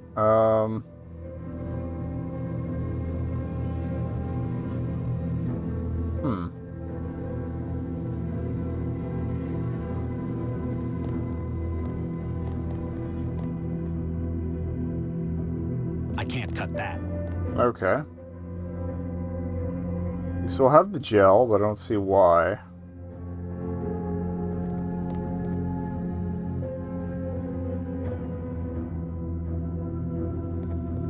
I can't cut that. Okay. We still have the gel, but I don't see why.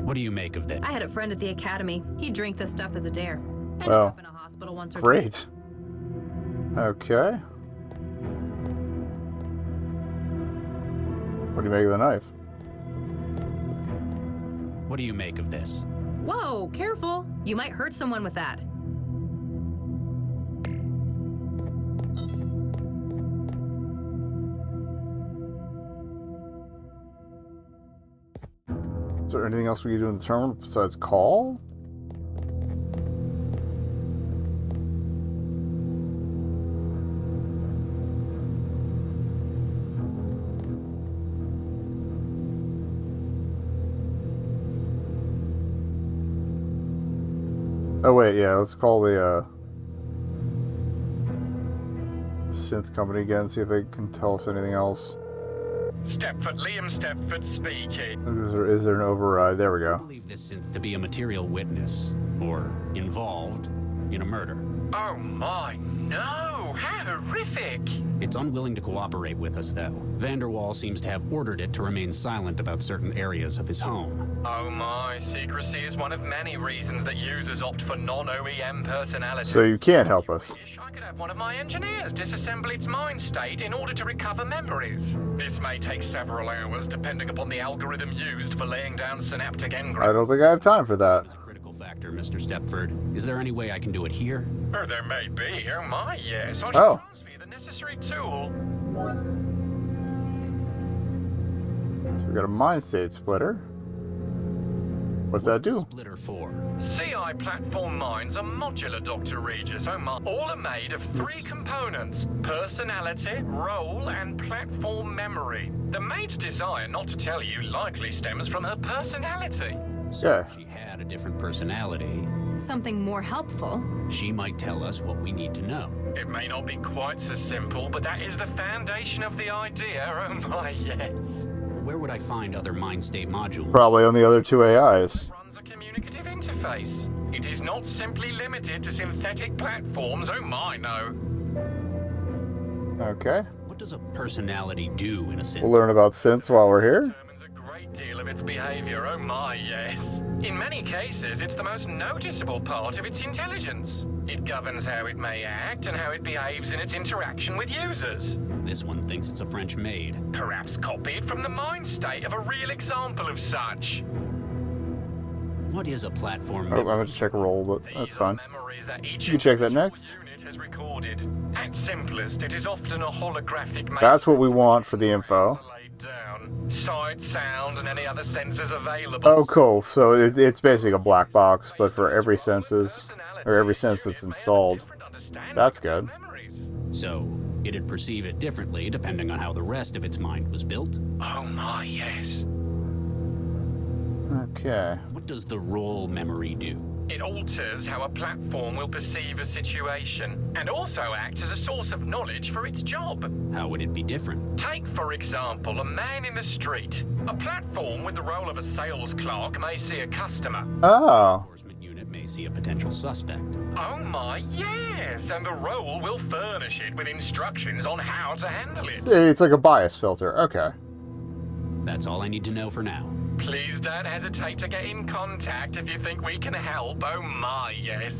What do you make of this? I had a friend at the academy. He'd drink this stuff as a dare. Ended Oh. up in a hospital once or Great. twice. Okay. What do you make of the knife? What do you make of this? Whoa, careful. You might hurt someone with that. Is there anything else we can do in the terminal besides call? Oh wait, yeah, let's call the synth company again, see if they can tell us anything else. Stepford, Liam Stepford speaking. Is there an override? There we go. I believe this synth to be a material witness, or involved, in a murder. Oh my, no! How horrific! It's unwilling to cooperate with us, though. Vanderwall seems to have ordered it to remain silent about certain areas of his home. Oh my, secrecy is one of many reasons that users opt for non-OEM personalities. So you can't help us. I could have one of my engineers disassemble its mind state in order to recover memories. This may take several hours, depending upon the algorithm used for laying down synaptic engrams. I don't think I have time for that. It's a critical factor, Mr. Stepford. Is there any way I can do it here? Oh, there may be. Oh my, yes. I should transfer you the necessary tool. So we got a mind state splitter. What's that do? Splitter for? CI platform minds are modular, Dr. Regis. Oh my. All are made of three components: personality, role, and platform memory. The maid's desire not to tell you likely stems from her personality. So if she had a different personality, something more helpful, she might tell us what we need to know. It may not be quite so simple, but that is the foundation of the idea. Oh my, yes. Where would I find other mind state modules? Probably on the other two AIs. Runs a communicative interface. It is not simply limited to synthetic platforms. Oh my, no. Okay. What does a personality do in a synth? We'll learn about synths while we're here. Deal of its behavior. Oh my, yes. In many cases, it's the most noticeable part of its intelligence. It governs how it may act and how it behaves in its interaction with users. This one thinks it's a French maid. Perhaps copied from the mind state of a real example of such. What is a platform? Oh, I'm going to check roll, but that's fine. That each you can check that next. Unit has recorded. At simplest, it is often a holographic. That's what we want for the info. Sight, sound, and any other sensors available. Oh, cool. So it's basically a black box, but for every senses, or every sense that's installed. That's good. So it'd perceive it differently depending on how the rest of its mind was built? Oh my, yes. Okay. What does the role memory do? It alters how a platform will perceive a situation, and also acts as a source of knowledge for its job. How would it be different? Take, for example, a man in the street. A platform with the role of a sales clerk may see a customer. Oh. The enforcement unit may see a potential suspect. Oh my, yes! And the role will furnish it with instructions on how to handle it. It's like a bias filter. Okay. That's all I need to know for now. Please don't hesitate to get in contact if you think we can help. Oh my, yes.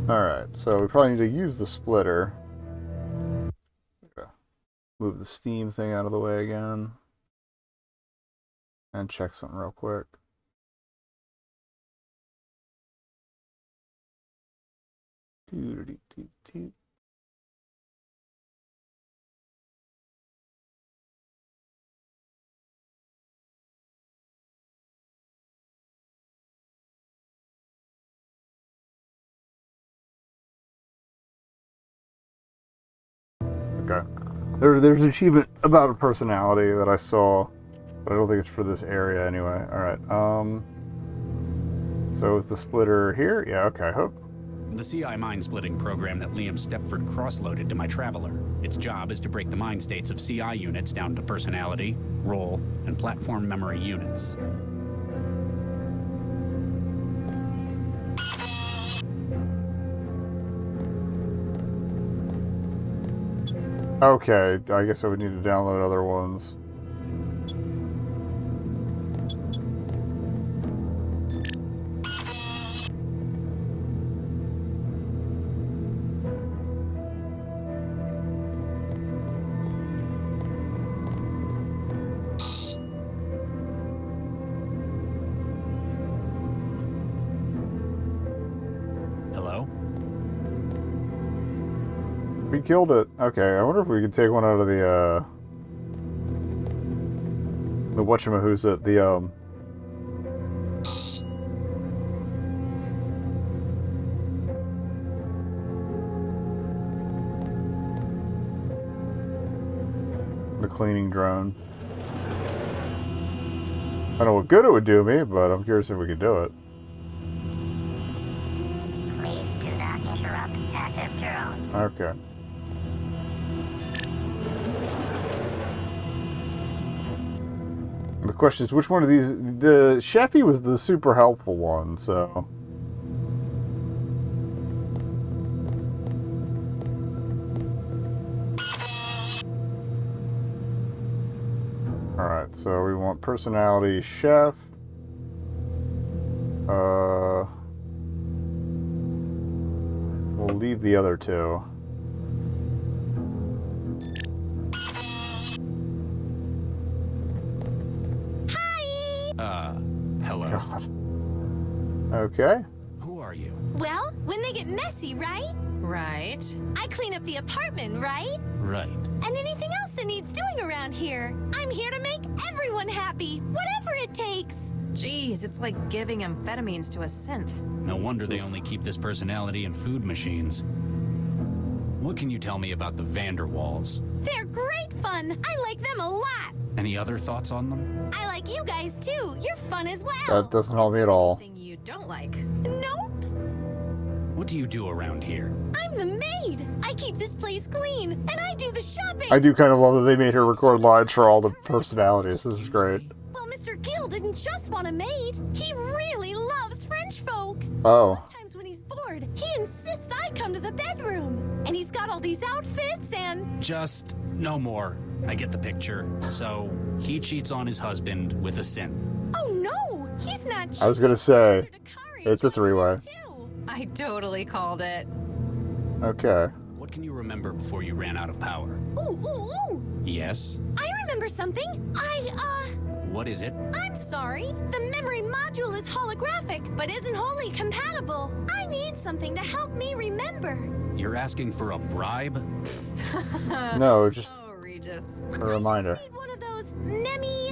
Alright, so we probably need to use the splitter. Okay. Move the Steam thing out of the way again. And check something real quick. Okay. There's an achievement about a personality that I saw, but I don't think it's for this area anyway. Alright, so is the splitter here? Yeah, okay, hope. The CI mind-splitting program that Liam Stepford cross-loaded to my Traveler. Its job is to break the mind states of CI units down to personality, role, and platform memory units. Okay, I guess I would need to download other ones. We killed it. Okay, I wonder if we could take one out of the whatchamahoosit, the cleaning drone. I don't know what good it would do me, but I'm curious if we could do it. Please do not interrupt active drone. Okay. The question is, which one of these... The Sheffy was the super helpful one, so... Alright, so we want personality, chef. We'll leave the other two. Hello. God. Okay. Who are you? Well, when they get messy, right? Right. I clean up the apartment, right? Right. And anything else that needs doing around here. I'm here to make everyone happy, whatever it takes. Jeez, it's like giving amphetamines to a synth. No wonder they only keep this personality in food machines. What can you tell me about the Vanderwalls? They're great fun. I like them a lot. Any other thoughts on them? I like you guys too. You're fun as well. That doesn't help me at all. Thing you don't like. Nope. What do you do around here? I'm the maid. I keep this place clean, and I do the shopping. I do kind of love that they made her record lines for all the personalities. This is great. Well, Mr. Gill didn't just want a maid. He really loves French folk. Oh. Sometimes when he's bored, he insists I come to the bedroom. And he's got all these outfits and... Just no more. I get the picture. So, he cheats on his husband with a synth. Oh no, he's not cheating. I was gonna say, it's a three-way. I totally called it. Okay. What can you remember before you ran out of power? Ooh, ooh, ooh. Yes? I remember something. What is it? I'm sorry. The memory module is holographic, but isn't wholly compatible. I need something to help me remember. You're asking for a bribe? No, just Oh, Regis. a reminder. I just need one of those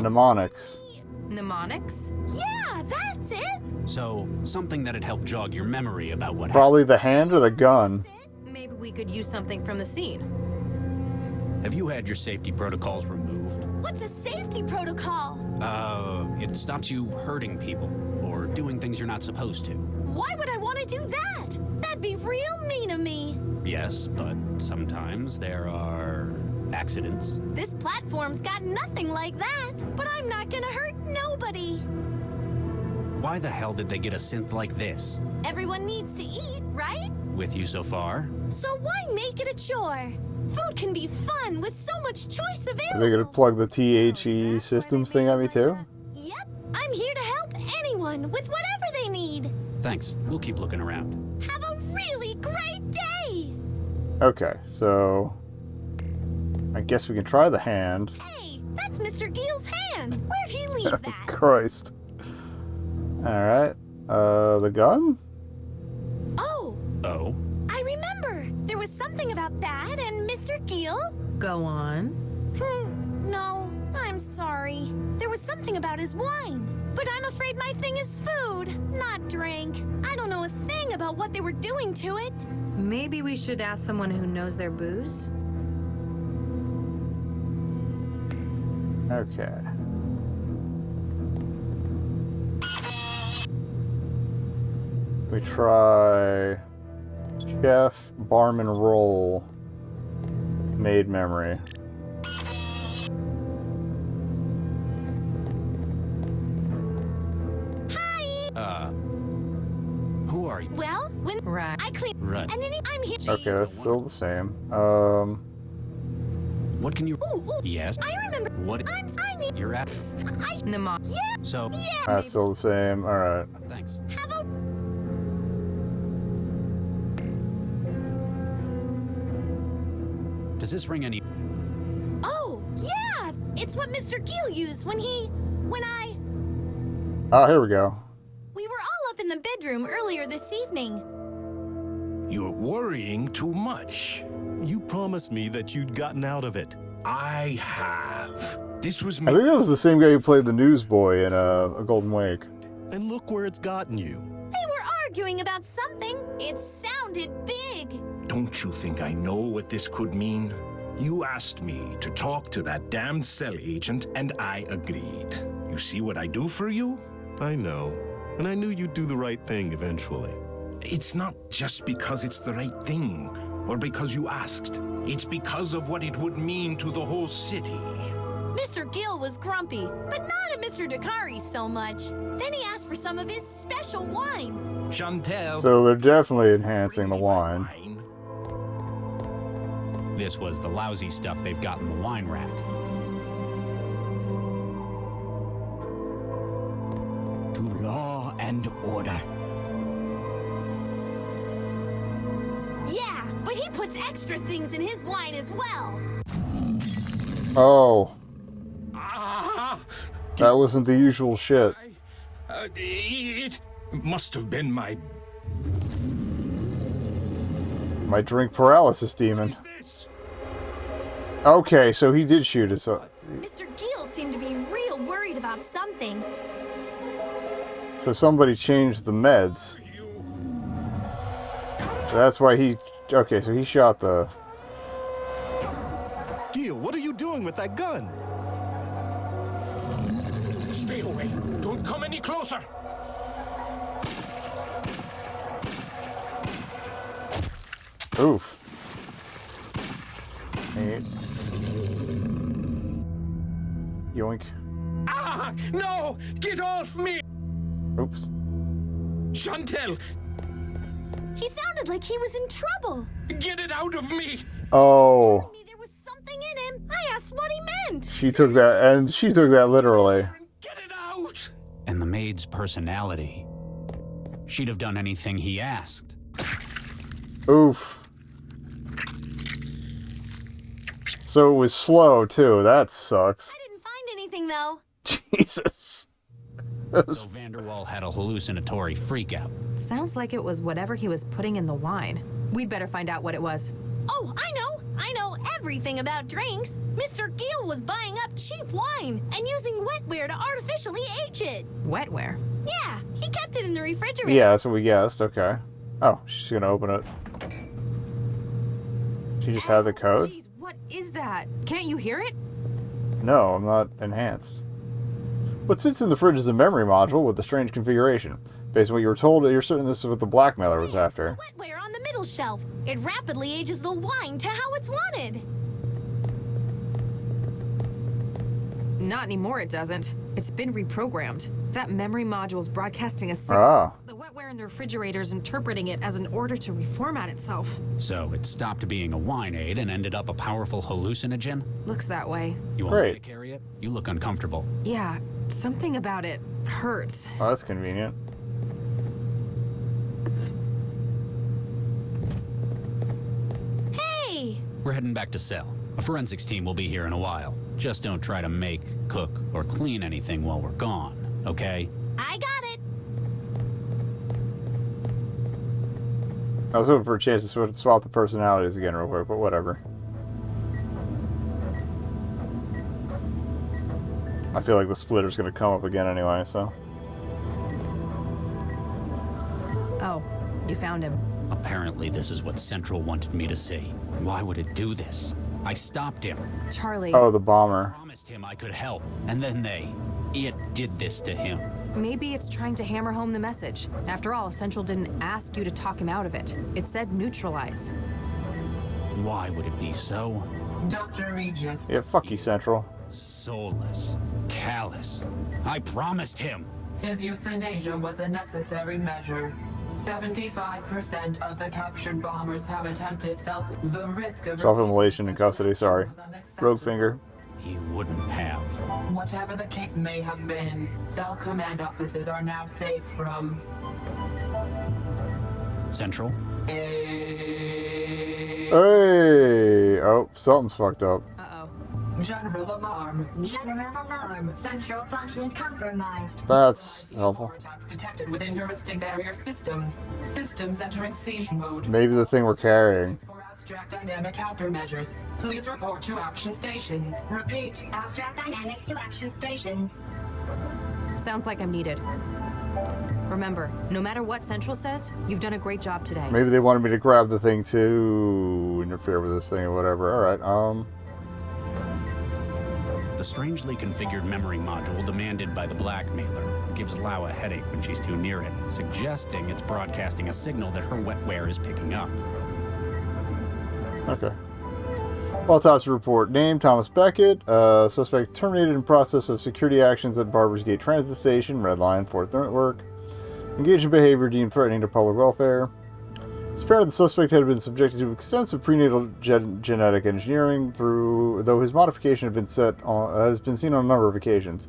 Mnemonics. Mnemonics? Yeah, that's it. So, something that'd help jog your memory about what happened. Probably the hand or the gun. Maybe we could use something from the scene. Have you had your safety protocols removed? What's a safety protocol? It stops you hurting people or doing things you're not supposed to. Why would I want to do that? That'd be real mean of me. Yes, but sometimes there are accidents. This platform's got nothing like that, but I'm not gonna hurt nobody. Why the hell did they get a synth like this? Everyone needs to eat, right? With you so far? So why make it a chore? Food can be fun with so much choice available. Are they gonna plug the THE systems thing at me too? Yep, I'm here to help anyone with whatever they need. Thanks. We'll keep looking around. Have a really great day! Okay, so I guess we can try the hand. Hey, that's Mr. Gill's hand. Where'd he leave that? Christ. Alright. The gun? Oh, Oh? I remember. There was something about that and Mr. Gill. Go on. No, I'm sorry. There was something about his wine. But I'm afraid my thing is food, not drink. I don't know a thing about what they were doing to it. Maybe we should ask someone who knows their booze? Okay. We try chef, barman, roll, maid memory. Who are you? Well, when Right. I clean Right. and then I'm here. Okay, that's still the same. What can you... Ooh, Yes? I remember. What... I need. You're at... Yeah, So... yeah. That's still the same. Alright. Thanks. Have a. Does this ring any... Oh, yeah. It's what Mr. Gill used when I. Oh, here we go. We were all up in the bedroom earlier this evening. You're worrying too much. You promised me that you'd gotten out of it. I have. This was I think that was the same guy who played the newsboy in a Golden Wake. And look where it's gotten you. They were arguing about something. It sounded big. Don't you think I know what this could mean? You asked me to talk to that damned cell agent, and I agreed. You see what I do for you? I know. And I knew you'd do the right thing eventually. It's not just because it's the right thing, or because you asked. It's because of what it would mean to the whole city. Mr. Gill was grumpy, but not at Mr. Dakari so much. Then he asked for some of his special wine. Chantel. So they're definitely enhancing the wine. This was the lousy stuff they've got in the wine rack. To law and order. Yeah, but he puts extra things in his wine as well. Oh. That wasn't the usual shit. It must have been my drink paralysis demon. Okay, so he did shoot us. Mr. Gill seemed to be real worried about something. So somebody changed the meds. So that's why he... Okay, so he shot the... Gill, what are you doing with that gun? Stay away. Don't come any closer. Oof. 8. Yoink. Ah! No! Get off me! Oops. Chantel! He sounded like he was in trouble. Get it out of me! Oh. There was something in him. I asked what he meant. She took that, and she took that literally. Get it out! And the maid's personality. She'd have done anything he asked. Oof. So it was slow, too. That sucks. I didn't find anything, though. Jesus. So Vanderwall had a hallucinatory freakout. Sounds like it was whatever he was putting in the wine. We'd better find out what it was. Oh, I know everything about drinks. Mr. Gill was buying up cheap wine and using wetware to artificially age it. Wetware? Yeah, he kept it in the refrigerator. Yeah, that's what we guessed. Okay. Oh, she's gonna open it. She just had the code? Jeez, what is that? Can't you hear it? No, I'm not enhanced. What sits in the fridge is a memory module with a strange configuration. Based on what you were told, you're certain this is what the blackmailer was after. The wetware on the middle shelf. It rapidly ages the wine to how it's wanted. Not anymore, it doesn't. It's been reprogrammed. That memory module's broadcasting a signal. The wetware in the refrigerator's interpreting it as an order to reformat itself. So it stopped being a wine aid and ended up a powerful hallucinogen? Looks that way. You want me to carry it? You look uncomfortable. Yeah, something about it hurts. Oh, that's convenient. Hey! We're heading back to cell. A forensics team will be here in a while. Just don't try to make, cook, or clean anything while we're gone, okay? I got it. I was hoping for a chance to swap the personalities again real quick, but whatever. I feel like the splitter's gonna come up again anyway, so... Oh, you found him. Apparently this is what Central wanted me to see. Why would it do this? I stopped him. Charlie. Oh, the bomber. Promised him I could help, and then it did this to him. Maybe it's trying to hammer home the message. After all, Central didn't ask you to talk him out of it. It said neutralize. Why would it be so? Dr. Regis. Yeah, fuck you, Central. Soulless. Callous. I promised him. His euthanasia was a necessary measure. 75% of the captured bombers have attempted the risk of self-immolation in custody, sorry. Rogue finger. He wouldn't have. Whatever the case may have been, cell command offices are now safe from... Central? Hey! Oh, something's fucked up. Uh-oh. General alarm. General alarm. Central functions compromised. That's helpful. Attacks detected within heuristic barrier systems. Systems entering siege mode. Maybe the thing we're carrying. For abstract dynamic countermeasures, please report to action stations. Repeat. Abstract dynamics to action stations. Sounds like I'm needed. Remember, no matter what Central says, you've done a great job today. Maybe they wanted me to grab the thing to interfere with this thing or whatever. Alright, The strangely configured memory module demanded by the blackmailer gives Lau a headache when she's too near it, suggesting it's broadcasting a signal that her wetware is picking up. Okay. Autopsy report. Name, Thomas Beckett. Suspect terminated in process of security actions at Barbers Gate Transit Station, Red Line, 4th Network. Engaged in behavior deemed threatening to public welfare. It's apparent the suspect had been subjected to extensive prenatal genetic engineering, though his modification has been seen on a number of occasions.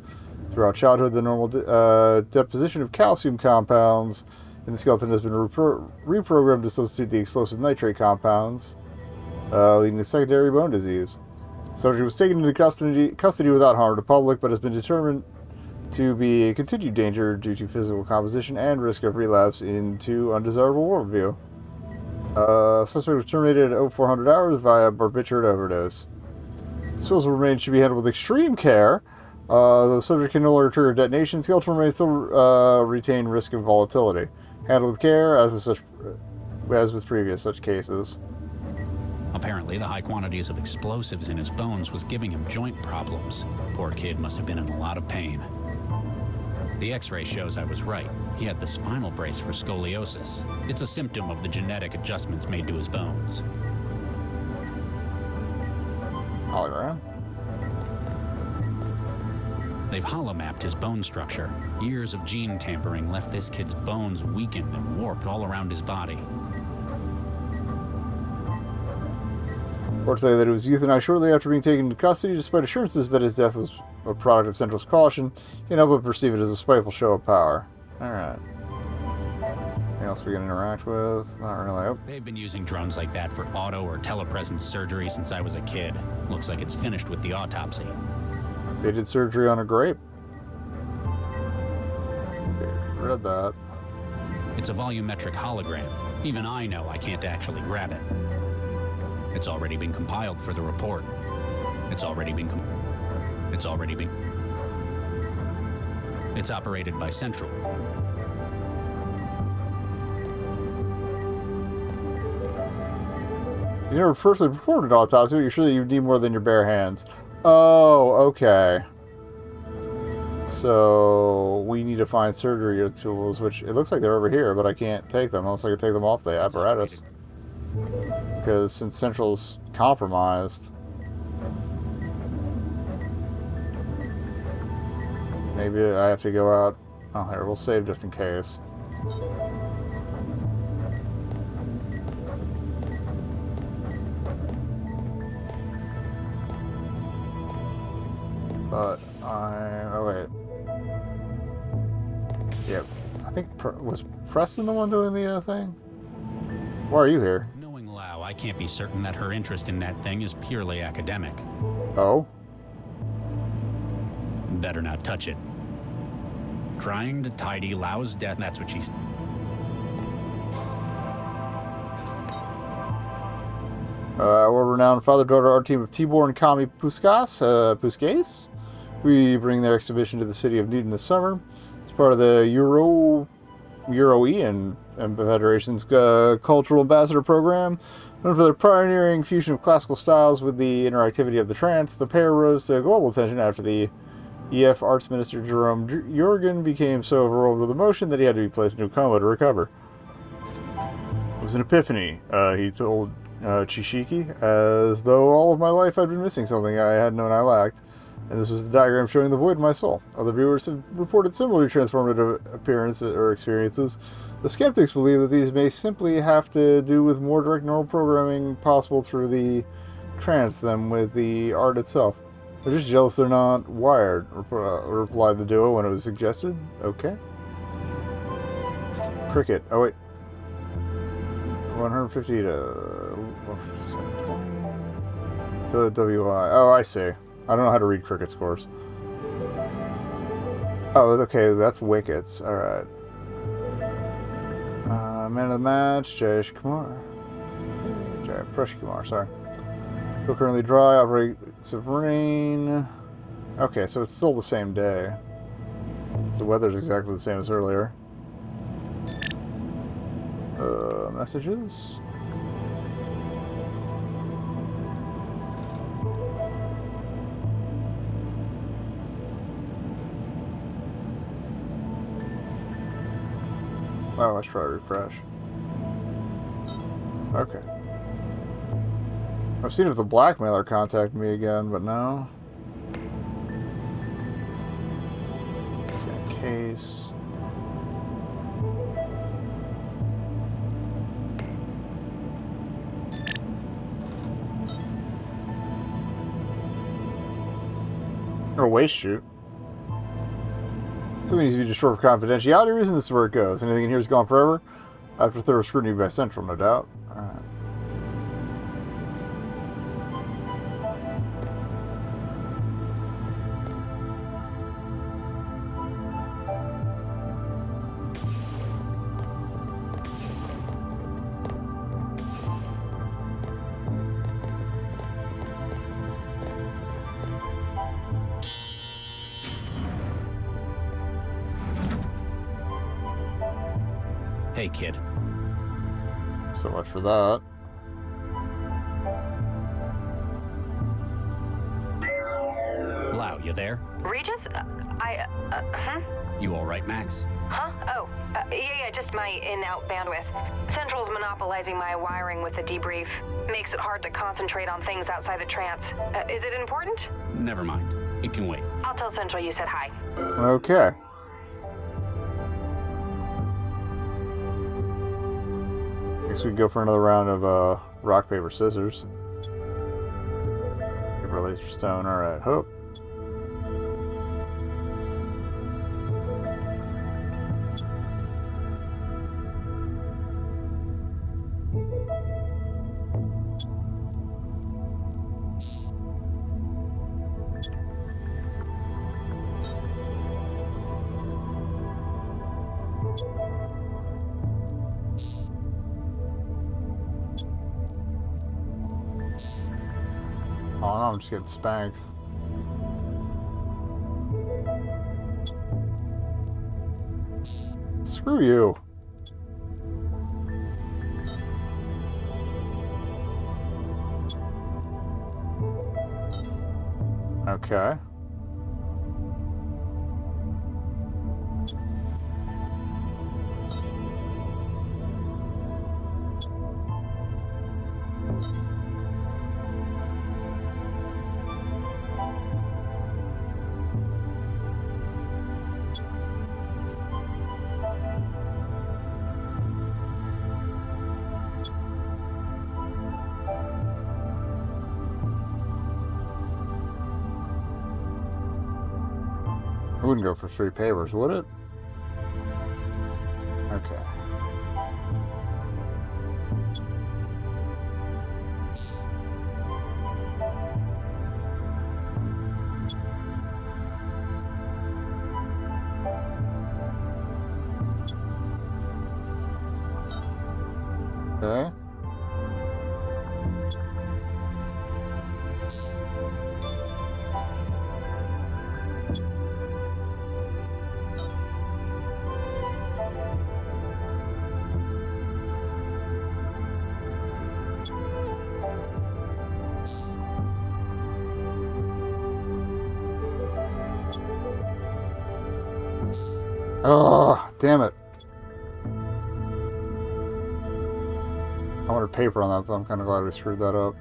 Throughout childhood, the normal deposition of calcium compounds in the skeleton has been reprogrammed to substitute the explosive nitrate compounds, leading to secondary bone disease. Subject was taken into custody without harm to the public, but has been determined to be a continued danger due to physical composition and risk of relapse into undesirable worldview. Suspect was terminated at 0400 hours via barbiturate overdose. Disposal remains should be handled with extreme care. The subject can no longer trigger detonation. Skeletal remains still retain risk of volatility. Handled with care, as with previous such cases. Apparently, the high quantities of explosives in his bones was giving him joint problems. Poor kid must have been in a lot of pain. The X-ray shows I was right. He had the spinal brace for scoliosis. It's a symptom of the genetic adjustments made to his bones. Hologram? They've holomapped his bone structure. Years of gene tampering left this kid's bones weakened and warped all around his body. Or say that it was euthanized shortly after being taken into custody, despite assurances that his death was a product of Central's caution. He can help but perceive it as a spiteful show of power. Alright. Anything else we can interact with? Not really. Oh. They've been using drones like that for auto or telepresence surgery since I was a kid. Looks like it's finished with the autopsy. They did surgery on a grape. Okay, read that. It's a volumetric hologram. Even I know I can't actually grab it. It's already been compiled for the report. It's operated by Central. You never personally performed an autopsy, but you're sure that you need more than your bare hands. Oh, okay. So, we need to find surgery tools, which it looks like they're over here, but I can't take them unless I can take them off the apparatus. Because since Central's compromised, maybe I have to go out. Oh, here, we'll save just in case. But oh wait. Yep. I think, was Preston the one doing the thing? Why are you here? Knowing Lau, I can't be certain that her interest in that thing is purely academic. Oh? Better not touch it. Trying to tidy Lau's death, that's what she's... World-renowned father-daughter art team of Tibor and Kami Puskas. We bring their exhibition to the city of Newton this summer. It's part of the Euro-EN Federation's Cultural Ambassador Program. Known for their pioneering fusion of classical styles with the interactivity of the trance, the pair rose to global attention after the EF Arts Minister Jerome Jorgen became so overwhelmed with emotion that he had to be placed into a coma to recover. It was an epiphany, he told Chishiki, as though all of my life I'd been missing something I had known I lacked, and this was the diagram showing the void in my soul. Other viewers have reported similarly transformative experiences. The skeptics believe that these may simply have to do with more direct neural programming possible through the trance than with the art itself. They're just jealous they're not wired, replied the duo when it was suggested. Okay. Cricket. Oh, wait. 150 to 157. To WI. Oh, I see. I don't know how to read cricket scores. Oh, okay, that's wickets. Alright. Man of the match, Jayesh Kumar. Prash Kumar, sorry. Still currently dry, operates of rain. Okay, so it's still the same day. The weather's exactly the same as earlier. Messages? Oh, let's try refresh. Okay. I've seen if the blackmailer contacted me again, but no. Same case. Or waste shoot. Something needs to be destroyed for confidentiality reason. This is where it goes. Anything in here is gone forever. After thorough scrutiny by Central, no doubt. Alright. Hey, kid. So much for that. Lau, you there? Regis? You all right, Max? Huh? Oh, yeah, just my in-out bandwidth. Central's monopolizing my wiring with the debrief. Makes it hard to concentrate on things outside the trance. Is it important? Never mind. It can wait. I'll tell Central you said hi. Okay. Guess we go for another round of rock, paper, scissors. Paper, laser, stone. Alright, hope. Oh no, I'm just getting spanked. Screw you. Okay. It wouldn't go for 3 papers, would it? Okay. Okay. Oh, damn it. I wanted paper on that, but I'm kind of glad we screwed that up.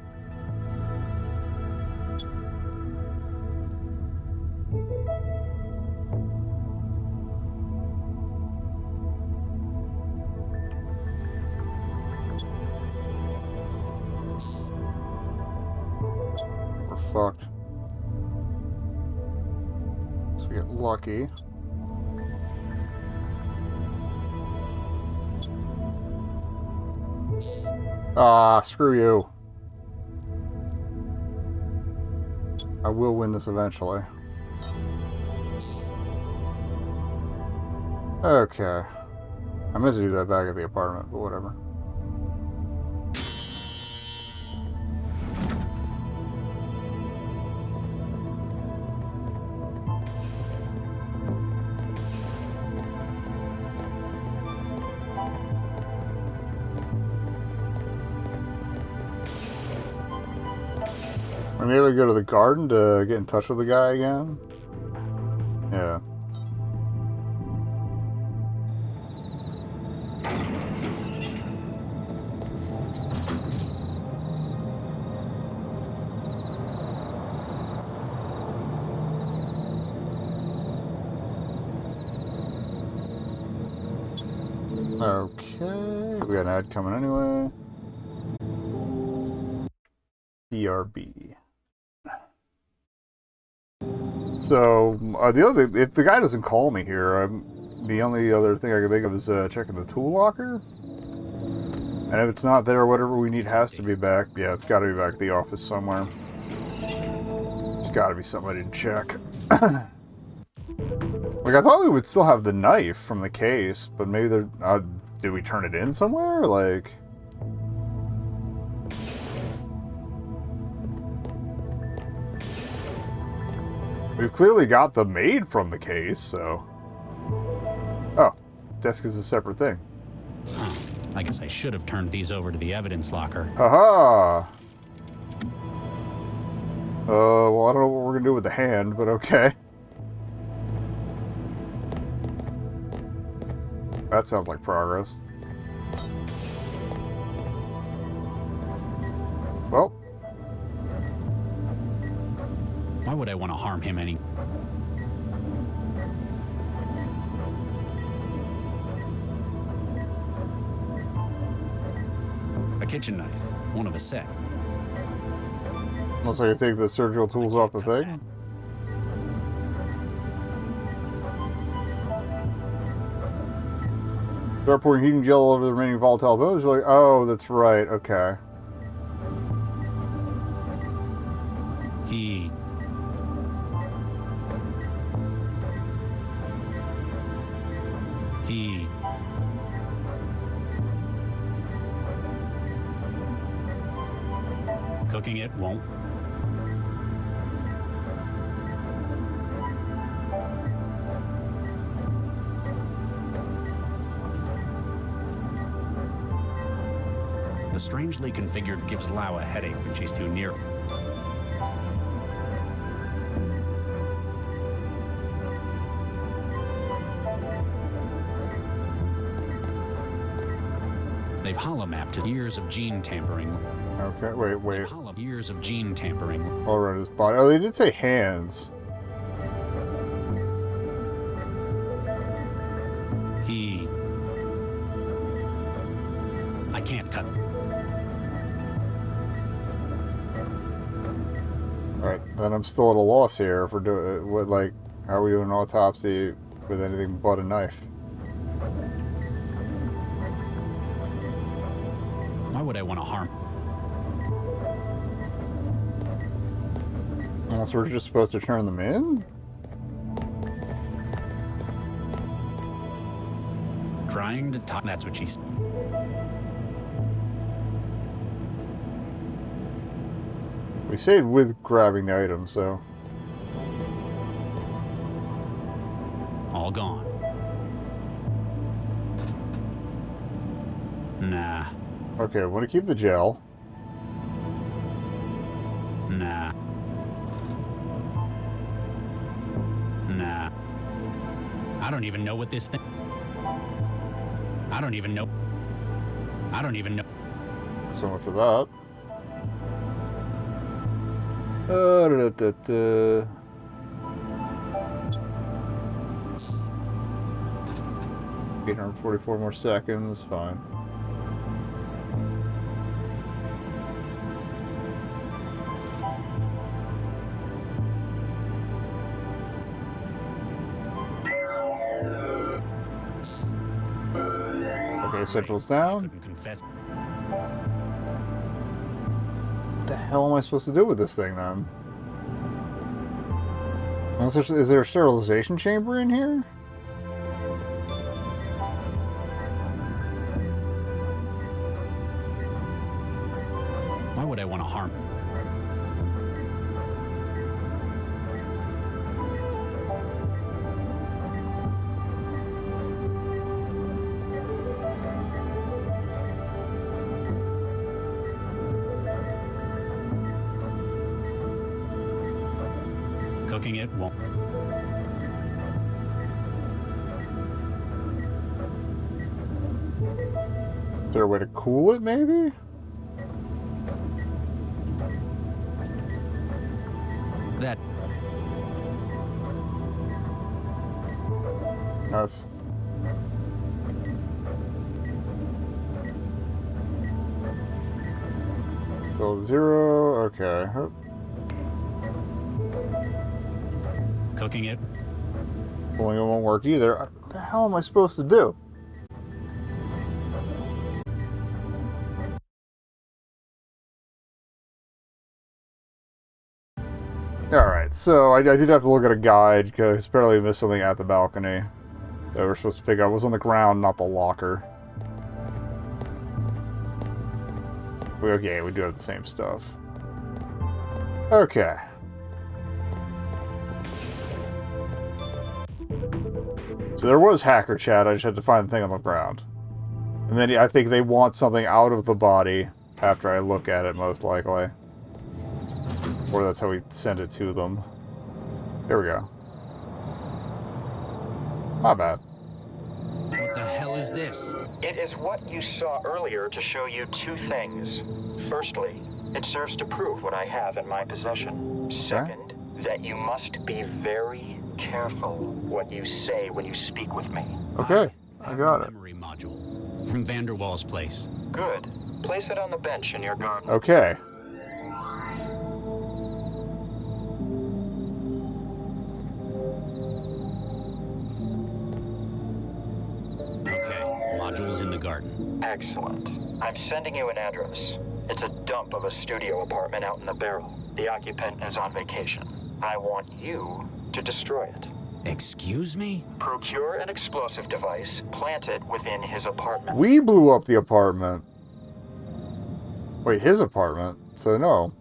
We're fucked. So we get lucky. Ah, screw you. I will win this eventually. Okay. I meant to do that back at the apartment, but whatever. Maybe we go to the garden to get in touch with the guy again? Yeah. Okay, we got an ad coming anyway. BRB. So, if the guy doesn't call me here, the only other thing I can think of is checking the tool locker. And if it's not there, whatever we need has to be back. Yeah, it's got to be back at the office somewhere. There's got to be something I didn't check. Like, I thought we would still have the knife from the case, but maybe did we turn it in somewhere? Like... We've clearly got the maid from the case, so... Oh, desk is a separate thing. Huh. I guess I should have turned these over to the evidence locker. Haha! Well, I don't know what we're gonna do with the hand, but okay. That sounds like progress. Well... Why would I want to harm him any? A kitchen knife, one of a set. Unless I can take the surgical tools off the thing. Start pouring heating gel over the remaining volatile bones. You're like, oh, that's right, okay. Cooking it won't. The strangely configured gives Lau a headache when she's too near. They've holomapped years of gene tampering. Okay, wait. Years of gene tampering. All around his body. Oh, they did say hands. I can't cut. Alright, then I'm still at a loss here for doing what, like, how are we doing an autopsy with anything but a knife? Why would I want to harm? Unless we're just supposed to turn them in? Trying to talk. That's what she said. We saved with grabbing the item, so... All gone. Nah. Okay, I want to keep the gel. Nah. Nah. I don't even know what this thing... I don't even know. So much for that. Da-da-da-da. 844 more seconds, fine. Okay, Central's down. What the hell am I supposed to do with this thing then? Is there a sterilization chamber in here? Why would I want to harm? Cooking it won't. Is there a way to cool it, maybe? That. That's... Still 0, okay. Oh. Cooking it. Pulling it won't work either. What the hell am I supposed to do? Alright, so I did have to look at a guide, because apparently we missed something at the balcony that we're supposed to pick up. It was on the ground, not the locker. Okay, we do have the same stuff. Okay. So there was hacker chat, I just had to find the thing on the ground. And then I think they want something out of the body after I look at it, most likely. Or that's how we send it to them. There we go. My bad. What the hell is this? It is what you saw earlier to show you two things. Firstly, it serves to prove what I have in my possession. Second, that you must be very careful what you say when you speak with me. Okay, I got it. Memory module from Vanderwall's place. Good. Place it on the bench in your garden. Okay. Modules in the garden. Excellent. I'm sending you an address. It's a dump of a studio apartment out in the barrel. The occupant is on vacation. I want you to destroy it. Excuse me? Procure an explosive device, plant it within his apartment. We blew up the apartment. Wait, his apartment? So no.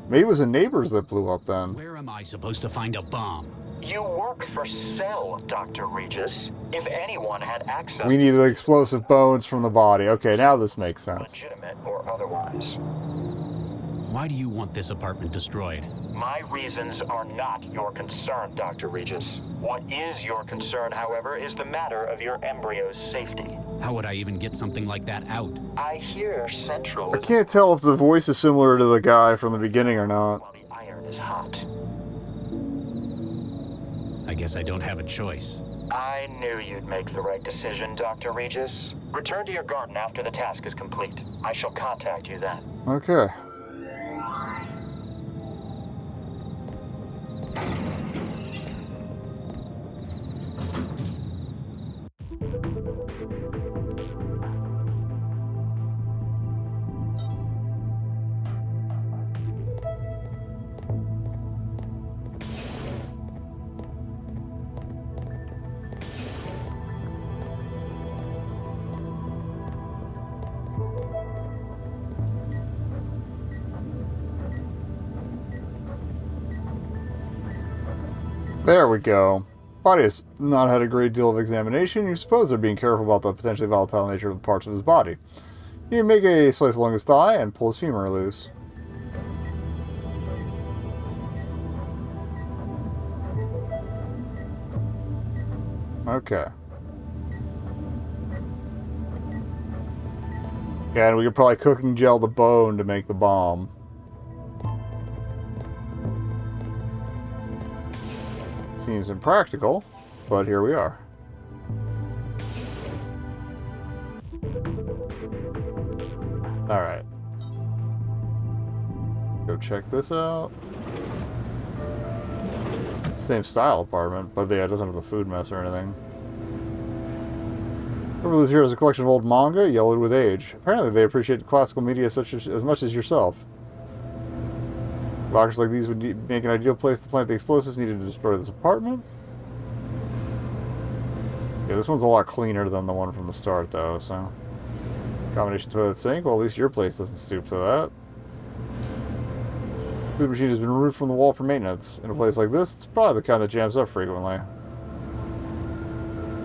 Maybe it was the neighbors that blew up then. Where am I supposed to find a bomb? You work for Cell, Dr. Regis. If anyone had access... We need the explosive bones from the body. Okay, now this makes sense. Legitimate or otherwise. Why do you want this apartment destroyed? My reasons are not your concern, Dr. Regis. What is your concern, however, is the matter of your embryo's safety. How would I even get something like that out? I hear Central... I can't tell if the voice is similar to the guy from the beginning or not. While the iron is hot. I guess I don't have a choice. I knew you'd make the right decision, Dr. Regis. Return to your garden after the task is complete. I shall contact you then. Okay. There we go. Body has not had a great deal of examination. You suppose they're being careful about the potentially volatile nature of the parts of his body. You make a slice along his thigh and pull his femur loose. Okay. Yeah, and we could probably cooking gel the bone to make the bomb. Seems impractical, but here we are. Alright. Go check this out. Same style apartment, but yeah, it doesn't have the food mess or anything. Over here is a collection of old manga, yellowed with age. Apparently they appreciate classical media as much as yourself. Lockers like these would make an ideal place to plant the explosives needed to destroy this apartment. Yeah, this one's a lot cleaner than the one from the start, though, so... Combination toilet sink? Well, at least your place doesn't stoop to that. Food machine has been removed from the wall for maintenance. In a place like this, it's probably the kind that jams up frequently.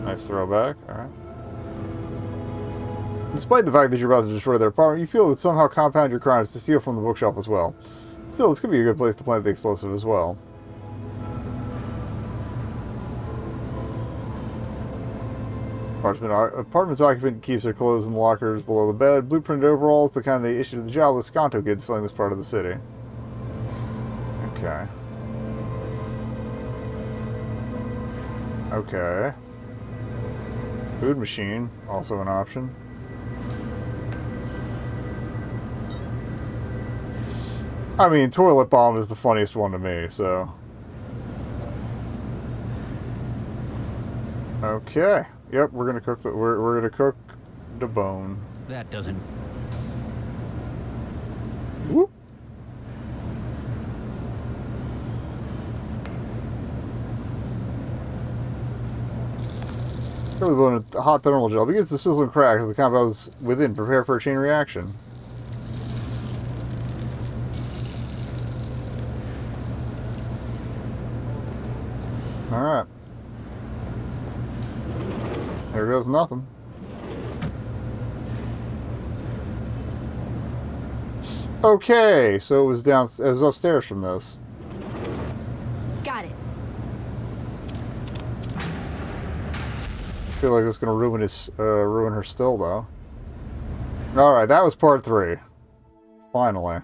Nice throwback. Alright. Despite the fact that you're about to destroy their apartment, you feel it would somehow compound your crimes to steal from the bookshelf as well. Still, this could be a good place to plant the explosive as well. Apartment's occupant keeps their clothes in the lockers below the bed. Blueprinted overalls, the kind they issue to the jobless Skonto kids filling this part of the city. Okay. Okay. Food machine, also an option. I mean, toilet bomb is the funniest one to me, so... Okay. Yep, we're gonna cook we're gonna cook the bone. That doesn't... Whoop. Cover the bone in hot thermal gel. Begins to sizzle and crack as the compounds within prepare for a chain reaction. Alright. There goes nothing. Okay, so it was upstairs from this. Got it. I feel like it's gonna ruin her still though. Alright, that was part 3. Finally.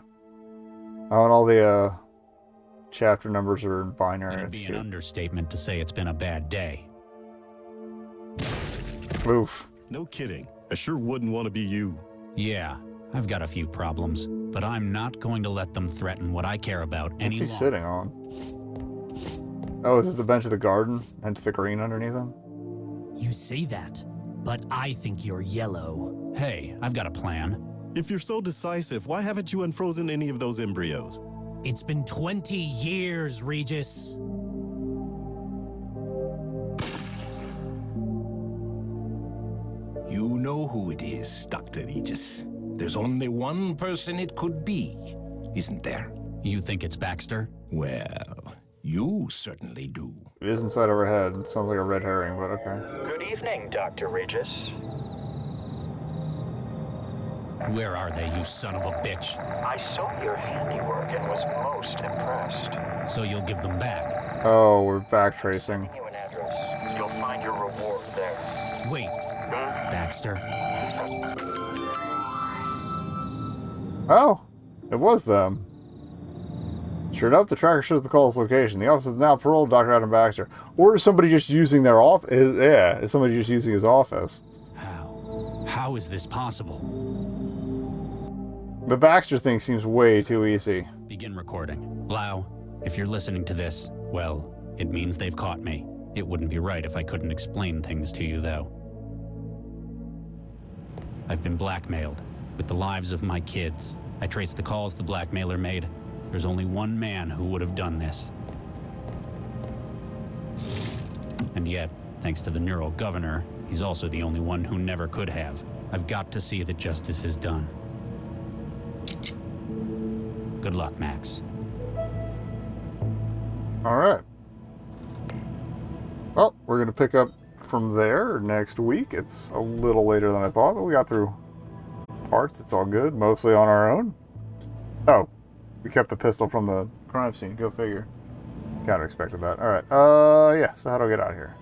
Oh, and all the chapter numbers are in binary. It'd be an understatement to say it's been a bad day. Oof. No kidding. I sure wouldn't want to be you. Yeah, I've got a few problems, but I'm not going to let them threaten what I care about any longer. What's he sitting on? Oh, is it the bench of the garden? Hence the green underneath him? You say that, but I think you're yellow. Hey, I've got a plan. If you're so decisive, why haven't you unfrozen any of those embryos? It's been 20 years, Regis. You know who it is, Dr. Regis. There's only one person it could be, isn't there? You think it's Baxter? Well, you certainly do. It is inside of her head. It sounds like a red herring, but okay. Good evening, Dr. Regis. Where are they, you son of a bitch? I saw your handiwork and was most impressed. So you'll give them back? Oh, we're backtracing. Send you an address. You'll find your reward there. Wait, Baxter. Oh, it was them. Sure enough, the tracker shows the call's location. The office is now paroled Dr. Adam Baxter. Or is somebody just using their office? Yeah, is somebody just using his office? How? How is this possible? The Baxter thing seems way too easy. Begin recording. Lau, if you're listening to this, well, it means they've caught me. It wouldn't be right if I couldn't explain things to you, though. I've been blackmailed with the lives of my kids. I traced the calls the blackmailer made. There's only one man who would have done this. And yet, thanks to the neural governor, he's also the only one who never could have. I've got to see that justice is done. Good luck, Max. All right. Well, we're going to pick up from there next week. It's a little later than I thought, but we got through parts. It's all good, mostly on our own. Oh, we kept the pistol from the crime scene. Go figure. Kind of expected that. All right. Yeah, so how do I get out of here?